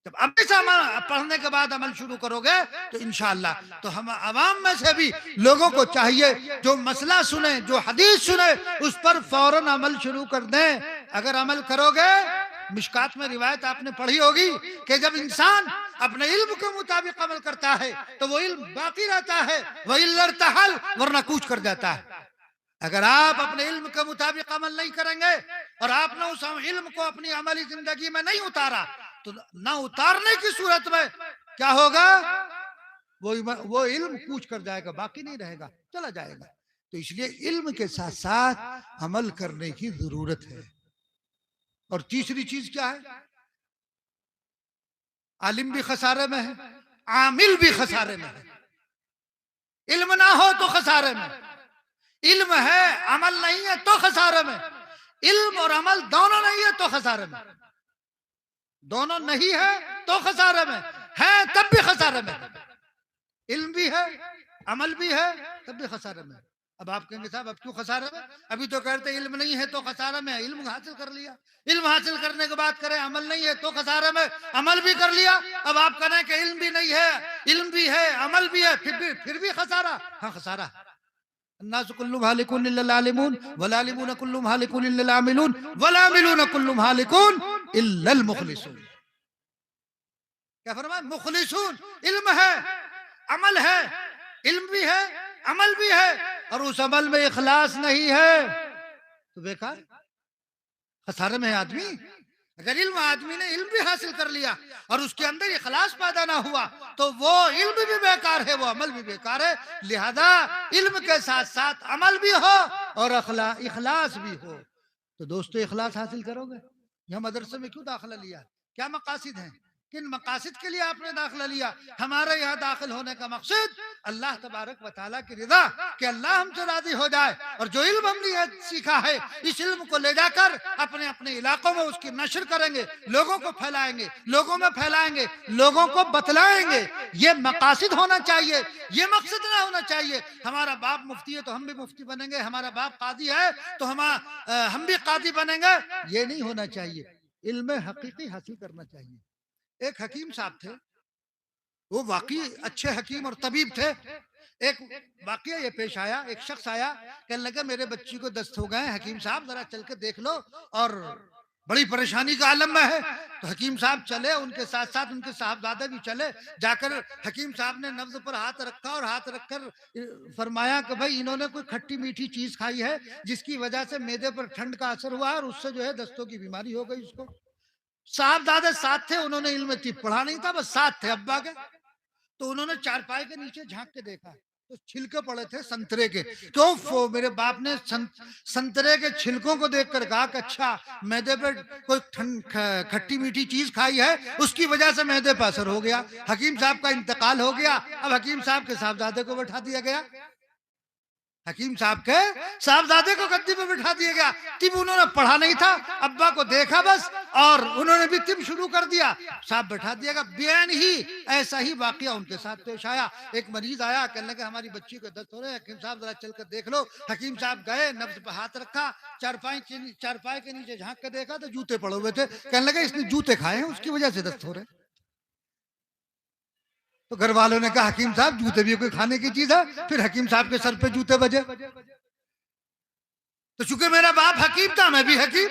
Speaker 1: जब अभी से पढ़ने के बाद अमल शुरू करोगे तो इंशाअल्लाह, तो हम अवाम में से भी लोगों को चाहिए जो मसला सुने, जो हदीस सुने, उस पर फौरन अमल शुरू कर दें। अगर अमल करोगे, मिशकात में रिवायत आपने पढ़ी होगी कि जब इंसान अपने इल्म के मुताबिक अमल करता है तो वो इल्म बाकी रहता है, वही लड़तहल, वरना कूच कर जाता है। अगर आप अपने इल्म के मुताबिक अमल नहीं करेंगे और आपने उस इल्म को अपनी अमली जिंदगी में नहीं उतारा, तो ना उतारने की सूरत में क्या होगा, वो इल्म कूच कर जाएगा, बाकी नहीं रहेगा, चला जाएगा। तो इसलिए इल्म के साथ साथ अमल करने की जरूरत है। और तीसरी चीज क्या है, आलिम भी खसारे में है, आमिल भी खसारे में है। इल्म ना हो तो खसारे में, इल्म है अमल नहीं है तो खसारे में, इल्म और अमल दोनों नहीं है तो खसारे में, दोनों नहीं है तो खसारे में है, तब भी खसारे में। इल्म भी है, अमल भी है, तब भी खसारे में। अब आप कहेंगे साहब अब क्यों खसारे में, अभी तो कहते इल्म नहीं है तो खसारे में, इल्म हासिल कर लिया, इल्म हासिल करने के बाद करें अमल नहीं है तो खसारे में, अमल भी कर लिया। अब आप कहें कि इल्म भी नहीं है, इल्म भी है, अमल भी है, फिर भी खसारा। हाँ खसारा। अन्नासु कुल्लुहुम हालिकुन इल्लल आलिमून वल आलिमून कुल्लुहुम हालिकुन इल्लल आमिलून वल आमिलून कुल्लुहुम हालिकुन इल्लल मुखलिसून। क्या फरमाया, मुखलिसून। इल्म है, अमल है, इल्म भी है, अमल भी है, और उस अमल में इखलास नहीं है तो बेकार, खसारे में है आदमी। अगर इल्म आदमी ने इल्म भी हासिल कर लिया और उसके अंदर इखलास पैदा ना हुआ तो वो इल्म भी बेकार है, वो अमल भी बेकार है। लिहाजा इल्म के साथ साथ अमल भी हो और इखलास भी हो। तो दोस्तों इखलास हासिल करोगे। यहाँ मदरसे में क्यों दाखिला लिया, क्या मकासिद हैं, किन मकासिद के लिए आपने दाखिला लिया। हमारे यहाँ दाखिल होने का मकसद अल्लाह तबारक व तआला की रिदा, कि अल्लाह हमसे राजी हो जाए, और जो इल्म हमने सीखा है इस इल्म को ले जाकर अपने अपने इलाकों में उसकी नशर करेंगे, लोगों को फैलाएंगे, लोगों में फैलाएंगे, लोगों को बतलाएंगे। ये मकासिद होना चाहिए, ये मकसद ना होना चाहिए हमारा बाप मुफ्ती है तो हम भी मुफ्ती बनेंगे, हमारा बाप कादी है तो हम भी कादी बनेंगे, ये नहीं होना चाहिए। इल्म हकीकी हासिल करना चाहिए। एक हकीम साहब थे, वो वाकई अच्छे हकीम और तबीब थे। एक वाकया ये पेश आया, एक शख्स आया, कहने लगा मेरे बच्ची को दस्त हो गए, हकीम साहब जरा चल के देख लो, और बड़ी परेशानी का आलम में है। तो हकीम साहब चले, उनके साथ साथ उनके साहबजादे भी चले। जाकर हकीम साहब ने नब्ज पर हाथ रखा और हाथ रखकर फरमाया कि भाई इन्होंने कोई खट्टी मीठी चीज खाई है जिसकी वजह से मैदे पर ठंड का असर हुआ और उससे जो है दस्तों की बीमारी हो गई उसको। साहबजादे साथ थे, उन्होंने इल्म तिब पढ़ा नहीं था, बस साथ थे अब्बा के। तो उन्होंने चारपाई के नीचे झांक के देखा तो छिलके पड़े थे संतरे के। तो मेरे बाप ने संतरे के छिलकों को देखकर कहा कि अच्छा मैदे पे कोई खट्टी मीठी चीज खाई है उसकी वजह से मैदे पर असर हो गया। हकीम साहब का इंतकाल हो गया। अब हकीम साहब के साहबजादे को बैठा दिया गया, हकीम साहब के साहबजादे को गद्दी पे बिठा दिया गया। तिब उन्होंने पढ़ा नहीं था, अब्बा को देखा बस और उन्होंने भी तिब शुरू कर दिया, साहब बैठा दिया गया। बेन ही ऐसा ही वाकया उनके साथ पेश आया। एक मरीज आया, कहने लगा हमारी बच्ची को दर्द हो रहा है, हकीम साहब जरा चल कर देख लो। हकीम साहब गए, नब्ज पे हाथ रखा, चारपाई के नीचे झांक कर देखा तो जूते पड़े हुए थे। कहने लगा इसने जूते खाए हैं उसकी वजह से दस्त हो रहे। तो घर वालों ने कहा हकीम साहब जूते भी कोई खाने की चीज है। फिर हकीम साहब के सर पे जूते बजे। तो चूंकि मेरा बाप हकीम था मैं भी हकीम,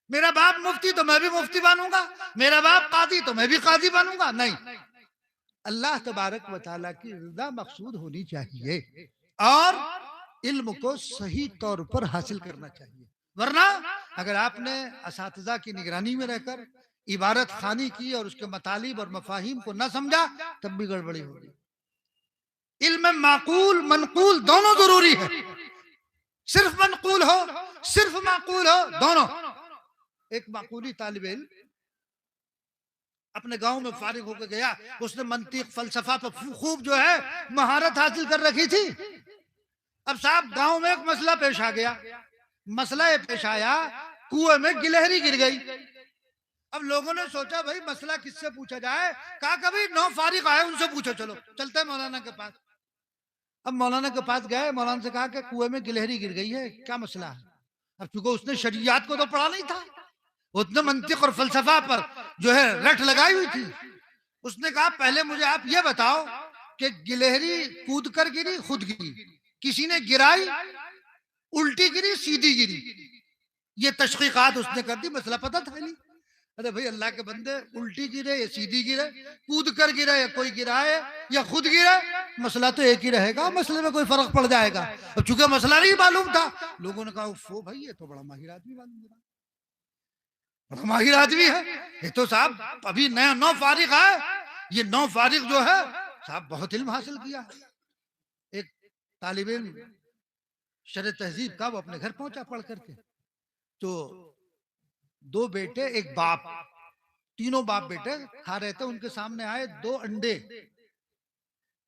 Speaker 1: मेरा बाप मुफ्ती तो मैं भी मुफ्ती बनूंगा, मेरा बाप कादी तो मैं भी कादी बनूंगा। नहीं, अल्लाह तबारक व तआला की रिज़ा मकसूद होनी चाहिए और इल्म को सही तौर पर हासिल करना चाहिए। वरना अगर आपने असातिज़ा की निगरानी में रहकर इबारत खानी की और उसके मतालिब और मफाहिम को न समझा तब भी गड़बड़ी होगी। इल्म माकूल मनकूल दोनों जरूरी है, सिर्फ मनकूल हो सिर्फ माकूल हो दोनों। एक माकूली तालिब इल्म अपने गांव में फारिग होकर गया, उसने मंतिक फलसफा पर खूब जो है महारत हासिल कर रखी थी। अब साहब गांव में एक मसला पेश आ गया। मसला ये पेश आया, कुएं में गिलहरी गिर गई। अब लोगों ने सोचा भाई मसला किससे पूछा जाए, कहा कभी 9 फारिग आए उनसे पूछो, चलो चलते हैं मौलाना के पास। अब मौलाना के पास गए, मौलाना से कहा कि कुएं में गिलहरी गिर गई है, क्या मसला है। अब चूंकि उसने शरीयत को तो पढ़ा नहीं था, उसने मंतिक और फलसफा पर जो है रट लगाई हुई थी। उसने कहा पहले मुझे आप ये बताओ कि गिलहरी कूद कर गिरी, खुद गिरी, किसी ने गिराई, उल्टी गिरी, सीधी गिरी, ये तशकीकात उसने कर दी, मसला पता था नहीं। अरे भाई अल्लाह के बंदे, उल्टी गिरे या सीधी गिरे, कूद कर गिरे या कोई गिराए या खुद गिरे, मसला तो एक ही रहेगा, मसले में कोई फर्क पड़ जाएगा। अब चूंकि मसला नहीं मालूम था, लोगों ने कहा उफ़ो भाई ये तो बड़ा माहिर आदमी मालूम है, बड़ा माहिर आदमी है ये तो, साहब अभी नया नौ फारिग है, ये नौ फारिग जो है साहब बहुत इल्म हासिल किया है। एक तालिब इल्म शरह तहजीब का, वो अपने घर पहुंचा पढ़ करके, तो दो बेटे एक बाप, तीनों बाप बेटे खा रहे थे, उनके सामने आए दो अंडे।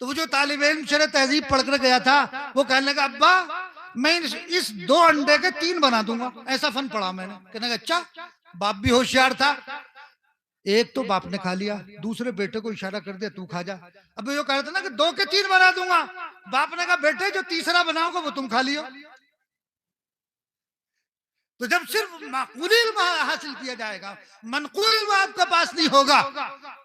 Speaker 1: तो वो जो तालिब इल्म शरह तहजीब पढ़ कर गया था, वो कहने लगा अब्बा मैं इस दो अंडे के तीन बना दूंगा, ऐसा फन पढ़ा मैंने। कहने लगा अच्छा। बाप भी होशियार था, एक तो बाप ने खा लिया, दूसरे बेटे को इशारा कर दिया तू खा जा। अब यो कह रहा था ना कि दो के तीन बना दूंगा, बाप ने कहा बेटे जो तीसरा बनाओगे वो तुम खा लियो। तो जब सिर्फ माकूल इल्म हासिल किया जाएगा, मनकूल इल्म आपके पास नहीं होगा,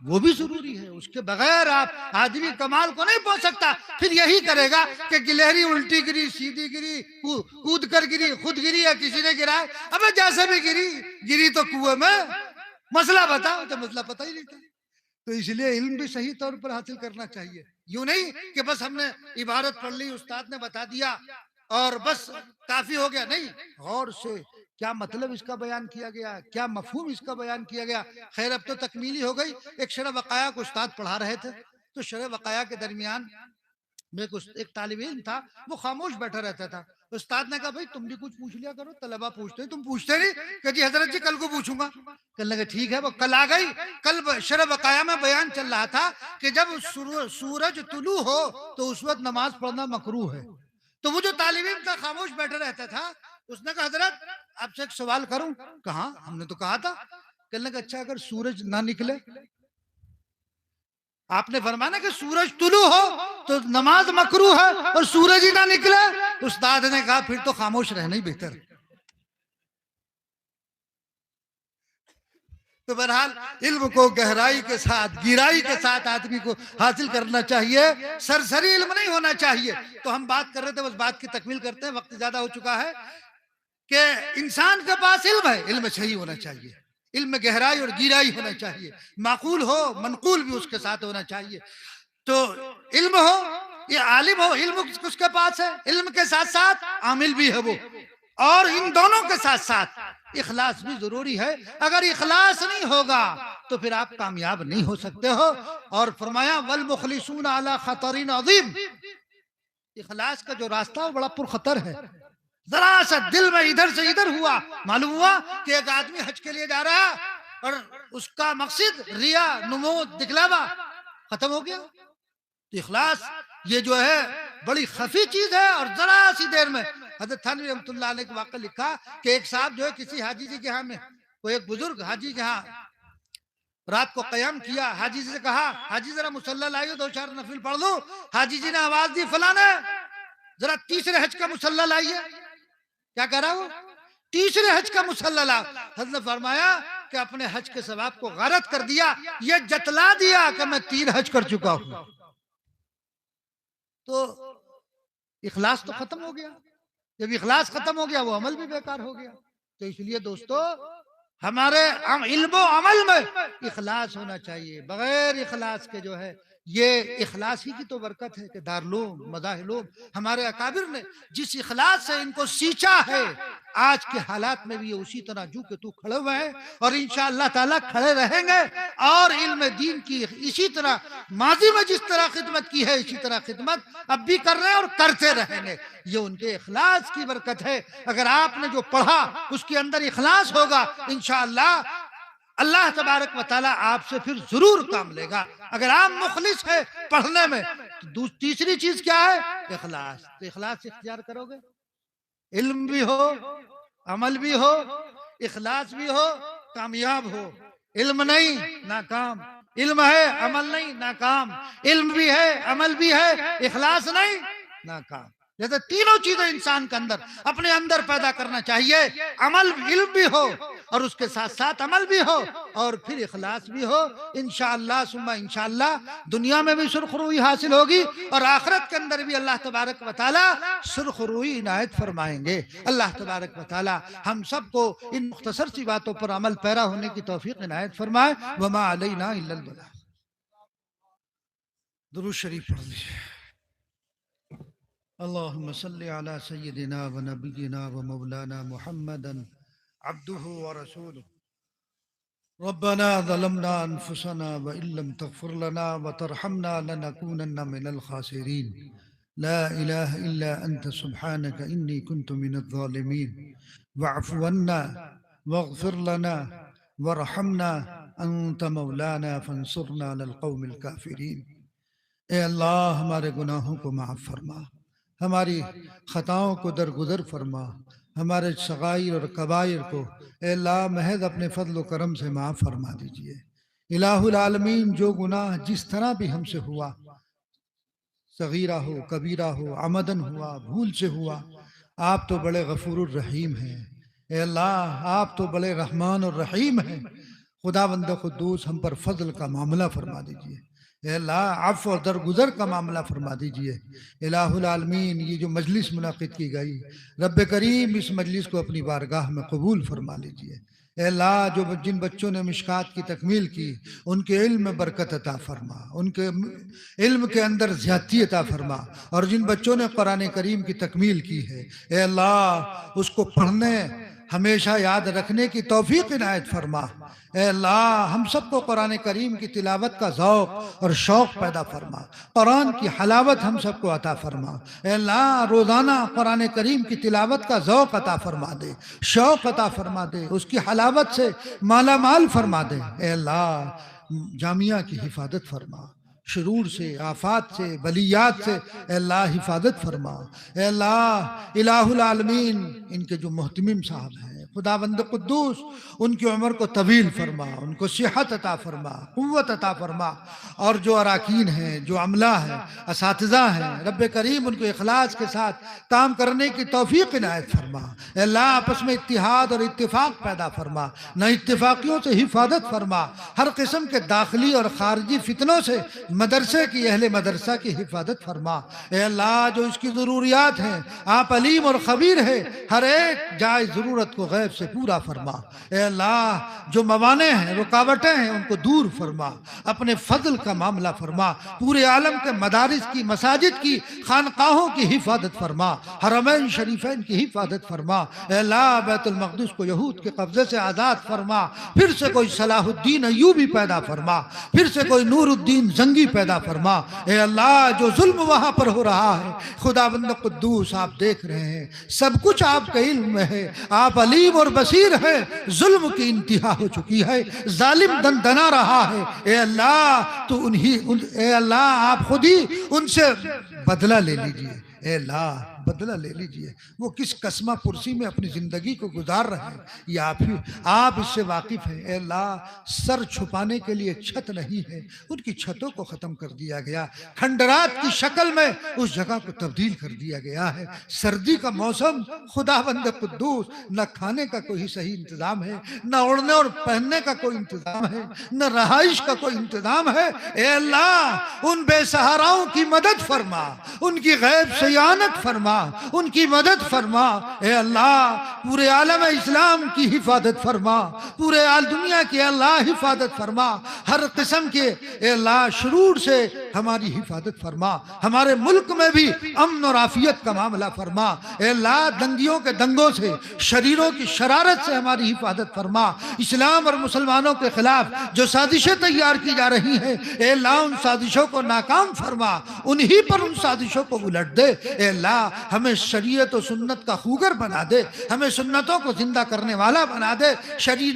Speaker 1: वो भी जरूरी है, उसके बगैर आप आदमी कमाल को नहीं पहुंच सकता। फिर यही करेगा कि गिलहरी उल्टी गिरी, सीधी गिरी, कूद कर गिरी, खुद गिरी या किसी ने गिराया, अबे जैसे भी गिरी तो कुएं में, मसला बताओ, तो मसला पता ही नहीं था। तो इसलिए इल्म भी सही तौर पर हासिल करना चाहिए, यूं नहीं कि बस हमने इबारत पढ़ ली, उस्ताद ने बता दिया और बस काफी हो गया, नहीं, गौर से क्या मतलब इसका बयान किया गया, क्या मफहूम इसका बयान किया गया। खैर अब तो तकमीली हो गई। एक शरह वक़ाया को उस्ताद पढ़ा रहे थे, तो शरह वक़ाया के दरमियान में एक तालिब इल्म था, वो खामोश बैठा रहता था। उस्ताद ने कहा भाई तुम भी कुछ पूछ लिया करो, तलबा पूछते तुम पूछते नहीं। कि जी हजरत जी कल को पूछूंगा। कहने लगे ठीक है। वो कल आ गई। कल शरह वक़ाया में बयान चल रहा था कि जब सूरज तुलू हो तो उस वक्त नमाज पढ़ना मकरूह है। तो वो जो तालिब इल्म था खामोश बैठा रहता था, उसने कहा हजरत आपसे एक सवाल करूं। कहा हमने तो कहा था। कहने लगा अच्छा अगर सूरज ना निकले, आपने फरमाया कि सूरज तुलू हो तो नमाज मकरूह है और सूरज ही ना निकले। उस्ताद ने कहा फिर तो खामोश रहना ही बेहतर। तो बहरहाल इल्म को गहराई के साथ, गिराई के साथ आदमी को हासिल करना चाहिए, सरसरी इल्म नहीं होना चाहिए। तो हम बात कर रहे थे, बस बात की तकमील करते हैं, वक्त ज्यादा हो चुका है। कि इंसान के पास इल्म है, इल्म सही होना चाहिए, इल्म में गहराई और गिराई होना चाहिए, माकूल हो मनकूल भी उसके साथ होना चाहिए। तो इल्म हो, ये आलिम हो, इल्म उसके पास है, इल्म के साथ साथ आमिल भी है वो, और इन दोनों के साथ साथ इखलास भी जरूरी है। अगर इखलास नहीं होगा तो फिर आप कामयाब नहीं हो सकते हो। और फरमाया वल मुखलिसून अला खतरिन अज़ीम, इखलास का जो रास्ता वो बड़ा पुरखतर है। जरा सा दिल में इधर से इधर हुआ, मालूम हुआ कि एक आदमी हज के लिए जा रहा और उसका मकसद रिया, नुमूद, दिखलावा, खत्म हो गया। तो इखलास ये जो है बड़ी खफी चीज है। और जरा सी देर में हज़रत थानवी रहमतुल्लाह अलैह ने वाक़या लिखा कि एक साहब जो है किसी हाजी जी के यहाँ में, वो एक बुजुर्ग हाजी के यहाँ रात को कयाम किया। हाजी जी से कहा हाजी जरा मुसल्ला लाइयो, 2-4 नफिल पढ़ लो। हाजी जी ने आवाज दी फलाने जरा तीसरे हज का मुसल्ला लाइए। क्या कह रहा वो? तीसरे हज का मुसल्ला ला। हज़रत ने फरमाया कि अपने हज के सवाब को गारत कर दिया, ये जतला दिया कि मैं 3 हज कर चुका हूं। तो इखलास तो खत्म हो गया। जब इखलास खत्म हो गया वो अमल भी बेकार हो गया। तो इसलिए दोस्तों हमारे इल्म व अमल में इखलास होना चाहिए। बगैर इखलास के जो है, ये इखलास ही की तो बरकत है कि दारुल मज़ाहिब हमारे अकाबिर ने जिस इखलास से इनको सींचा है, आज के हालात में भी ये उसी तरह जू के तू खड़े हुए हैं और इंशाअल्लाह ताला खड़े रहेंगे। और इल्म दीन की इसी तरह माजी में जिस तरह खिदमत की है, इसी तरह खिदमत अब भी कर रहे हैं और करते रहेंगे। ये उनके इखलास की बरकत है। अगर आपने जो पढ़ा उसके अंदर इखलास होगा, इंशाअल्लाह अल्लाह तबारक व तआला आपसे फिर जरूर काम लेगा। अगर आप मुखलिस है पढ़ने में, तो तीसरी चीज क्या है? इखलास। तो इखलास इख्तियार करोगे, इल्म भी हो, अमल भी हो, इखलास भी हो, कामयाब हो। इल्म नहीं नाकाम, इल्म है अमल नहीं नाकाम, इल्म भी है अमल भी है, इखलास नहीं नाकाम। जैसे तीनों चीजें इंसान के अंदर अपने अंदर पैदा करना चाहिए। अमल इल्म भी हो और उसके साथ साथ अमल भी हो और फिर इखलास भी हो। इंशाअल्लाह सुम्मा इंशाअल्लाह दुनिया में भी सुरखरुई हासिल होगी और आखिरत के अंदर भी अल्लाह तबारक व तआला सुरखरुई इनायत फरमाएंगे। अल्लाह तबारक व तआला हम सबको इन मुख्तसर सी बातों पर अमल पैरा होने की तौफीक इनायत फरमाए। वमा अलैना इल्लल बलाग। दुरूद शरीफ पढ़ लीजिए। अल्लाहुम्मा सल्लि अला सय्यिदिना व नबिय्यिना व मौलाना मुहम्मदन अब्दुहु व रसूलुहु। रब्बना ज़लमना अनफुसना व इल्लम तग़फिर लना व तरहमना लनकूनन्ना मिनल खासिरीन। ला इलाहा इल्ला अंता सुब्हानका इन्नी कुन्तु मिनज़ ज़ालिमीन। वअफ़ु अन्ना वग़फिर लना वरहमना अंता मौलाना फंसुरना अलल क़ौमिल काफ़िरीन। ए अल्लाह हमारे गुनाहों को माफ़ फरमा, हमारी ख़ताओं को दरगुजर फरमा, हमारे सगाइर और कबाइर को ए अल्लाह महज अपने फजल व करम से माफ़ फरमा दीजिए। इलाहुल आलमीन, जो गुनाह जिस तरह भी हमसे हुआ, सगीरा हो कबीरा हो, आमदन हुआ भूल से हुआ, आप तो बड़े गफूरुर रहीम हैं। ए अल्लाह आप तो बड़े रहमान और रहीम हैं। खुदावंद खुद्दूस हम पर फजल का मामला फरमा दीजिए। ए अल्लाह अफ़्व और दरगुजर का मामला फरमा दीजिए। इलाहुल आलमीन, ये जो मजलिस मुनाकिद की गई, रब्बे करीम इस मजलिस को अपनी बारगाह में कबूल फरमा लीजिए। ए अल्लाह, जो जिन बच्चों ने मिशकात की तकमील की, उनके इल्म में बरकत अता फरमा, उनके इल्म के अंदर ज़्यादती अता फरमा। और जिन बच्चों ने कुरान करीम की तकमील की है, ए अल्लाह उसको पढ़ने हमेशा याद रखने की तौफीक इनायत फरमा। ए अल्लाह हम सबको कुरान करीम की तिलावत का ज़ौक़ और शौक़ पैदा फरमा, कुरान की हलावत हम सबको अता फरमा। ए अल्लाह रोज़ाना कुरान करीम की तिलावत का ज़ौक़ अता फरमा दे, शौक़ अता फरमा दे, उसकी हलावत से माला माल फरमा दे। ए अल्लाह जामिया की हिफाजत फरमा, शुरूर से, आफात से, बलियात से ए अल्लाह हिफाजत फरमा। ए अल्लाह इलाहुल आलमीन, इनके जो मोहतमिम साहब हैं, खुदावंद कुद्दूस उनकी उम्र को तवील फरमा, उनको सेहत अता फरमा, कुव्वत अता फरमा। और जो अराकीन हैं, जो अमला है, असातिज़ा हैं, रब्बे करीम उनको इखलास के साथ काम करने की तौफीक इनायत फरमा। ए अल्लाह आपस में इत्तिहाद और इत्तिफाक पैदा फरमा, न इत्तिफाकियों से हिफाजत फरमा, हर किस्म के दाखिली और खारजी फितनों से मदरसे की अहले मदरसा की हिफाजत फरमा। ए अल्लाह जो इसकी ज़रूरियात हैं, आप अलीम और खबीर है, हर एक जायज़ ज़रूरत को गैब से पूरा फरमा। ए अल्लाह जो मवाने हैं, रुकावटें हैं, उनको दूर फरमा, अपने फजल का मामला फरमा। पूरे आलम के मदारिस की, मसाजिद की, खानकाहों की हिफाजत फरमा, हरमैन शरीफैन की हिफाजत फरमा। ए अल्लाह बैतुल मक़दिस को यहूद के कब्जे से आज़ाद फरमा, फिर से कोई सलाहुद्दीन अय्यूबी पैदा फरमा, फिर से कोई नूरुद्दीन जंगी पैदा फरमा। ए अल्लाह जो जुल्म वहां पर हो रहा है, खुदाबंद कुद्दूस आप देख रहे हैं, सब कुछ आपके इल्म में है, आप अलीम और बसीर है। जुल्म की इंतहा हो चुकी है, जालिम दंदना रहा है। ए अल्लाह तो ए अल्लाह आप खुद ही उनसे बदला ले लीजिए। ए अल्लाह बदला ले लीजिए। वो किस कसमा पुरसी में अपनी जिंदगी को गुजार रहे हैं, ये आप इससे वाकिफ हैं। ए अल्लाह सर छुपाने के लिए छत नहीं है, उनकी छतों को खत्म कर दिया गया, खंडरात की शक्ल में उस जगह को तब्दील कर दिया गया है। सर्दी का मौसम, खुदावंद कुद्दूस, न खाने का कोई सही इंतजाम है, न ओढ़ने और पहनने का कोई इंतजाम है, न रहाइश का कोई इंतजाम है। ए अल्लाह उन बेसहाराओं की मदद फरमा, उनकी गैब से यानत फरमा, उनकी मदद फरमा। ए अल्लाह पूरे आलम इस्लाम की हिफाजत फरमा, पूरे आल दुनिया की अल्लाह हिफाजत फरमा, हर किस्म के ए अल्लाह शुरूर से हमारी हिफाजत फरमा। हमारे मुल्क में भी अमन और आफियत का मामला फरमा। ए अल्लाह दंगियों के दंगों से, शरीरों की शरारत से हमारी हिफाजत फरमा। इस्लाम और मुसलमानों के खिलाफ जो साजिशें तैयार की जा रही हैं, ए अल्लाह उन साजिशों को नाकाम फरमा, उन्हीं पर उन साजिशों को उलट दे। ए अल्लाह हमें शरीयत और सुन्नत का खूगर बना दे, हमें सुन्नतों को जिंदा करने वाला बना दे।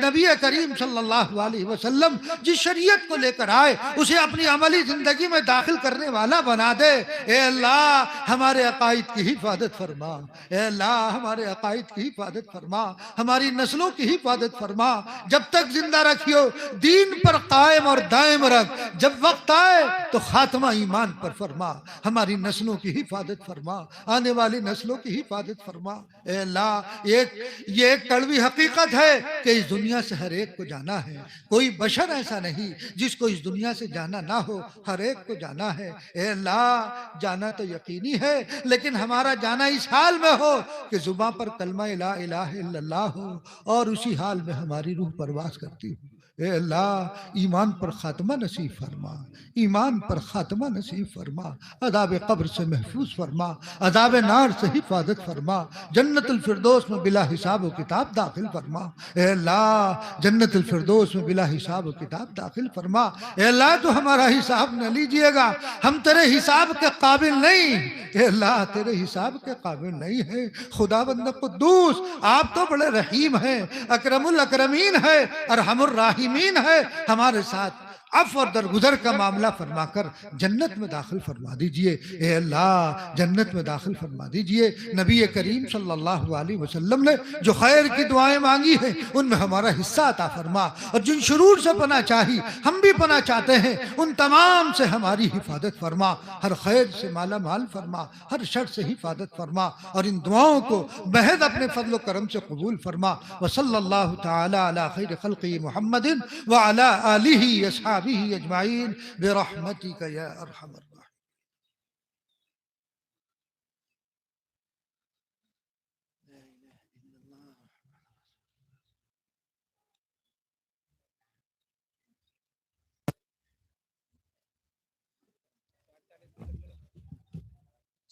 Speaker 1: नबी करीम सल्लल्लाहु अलैहि वसल्लम जिस शरीयत को लेकर आए, उसे अपनी अमली जिंदगी में दाखिल करने वाला बना दे। ए अल्लाह हमारे अकायद की हिफाजत फरमा, ए अल्लाह हमारे अकायद की हिफाजत फरमा, हमारी नस्लों की हिफाजत फरमा। जब तक जिंदा रखियो दीन पर कायम और दायम रख, जब वक्त आए तो खात्मा ईमान पर फरमा। हमारी नस्लों की हिफाजत फरमा, आने वाली नस्लों की हिफाजत फरमा। ए अल्लाह, ये एक कड़वी हकीकत है कि इस दुनिया से हर एक को जाना है। कोई बशर ऐसा नहीं जिसको इस दुनिया से जाना ना हो, हर एक को जाना है। ए अल्लाह, जाना तो यकीनी है, लेकिन हमारा जाना इस हाल में हो कि जुबान पर कलमा ला इलाहा इल्लल्लाह हो और उसी हाल में हमारी रूह परवास करती हो। ए अल्लाह, ईमान पर खात्मा नसीब फरमा, ईमान पर खात्मा नसीब फरमा, अदाब कब्र से महफूज फरमा, अदाब नार से हिफाजत फरमा, जन्नतुल फिरदौस में बिला हिसाब व किताब दाखिल फरमा। ए अल्लाह, जन्नतुल फिरदौस में बिला हिसाब व किताब दाखिल फरमा। ए अल्लाह, तो हमारा हिसाब न लीजिएगा, हम तेरे हिसाब के काबिल नहीं। ए अल्लाह, तेरे हिसाब के काबिल नहीं है। खुदाबंद कुद्दूस, आप तो बड़े रहीम हैं, अकरमुल अकरमीन है, अरहमुर राहिमीन है। हमारे साथ अफ और दरगुजर का मामला फरमाकर जन्नत में दाखिल फरमा दीजिए। ए अल्लाह, जन्नत में दाखिल फरमा दीजिए। नबी करीम सल्लल्लाहु अलैहि वसल्लम ने जो खैर की दुआएं मांगी हैं, उनमें हमारा हिस्सा अता फरमा, और जिन शुरूर से पना चाही, हम भी पना चाहते हैं, उन तमाम से हमारी हिफाजत फरमा, हर खैर से माला माल फरमा, हर शर से हिफाजत फरमा, और इन दुआओं को महज अपने फजल करम से कबूल फरमा। व सल्लल्लाहु तआला अला खैर खल्क़ि मुहम्मदिन व अला आलिहि अस्हाबिही अजमाइन बिरहमतिका या अरहमर राहिमीन।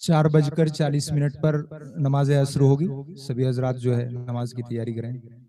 Speaker 3: 4:40 पर नमाज शुरू होगी। सभी हजरात जो है नमाज की तैयारी करें।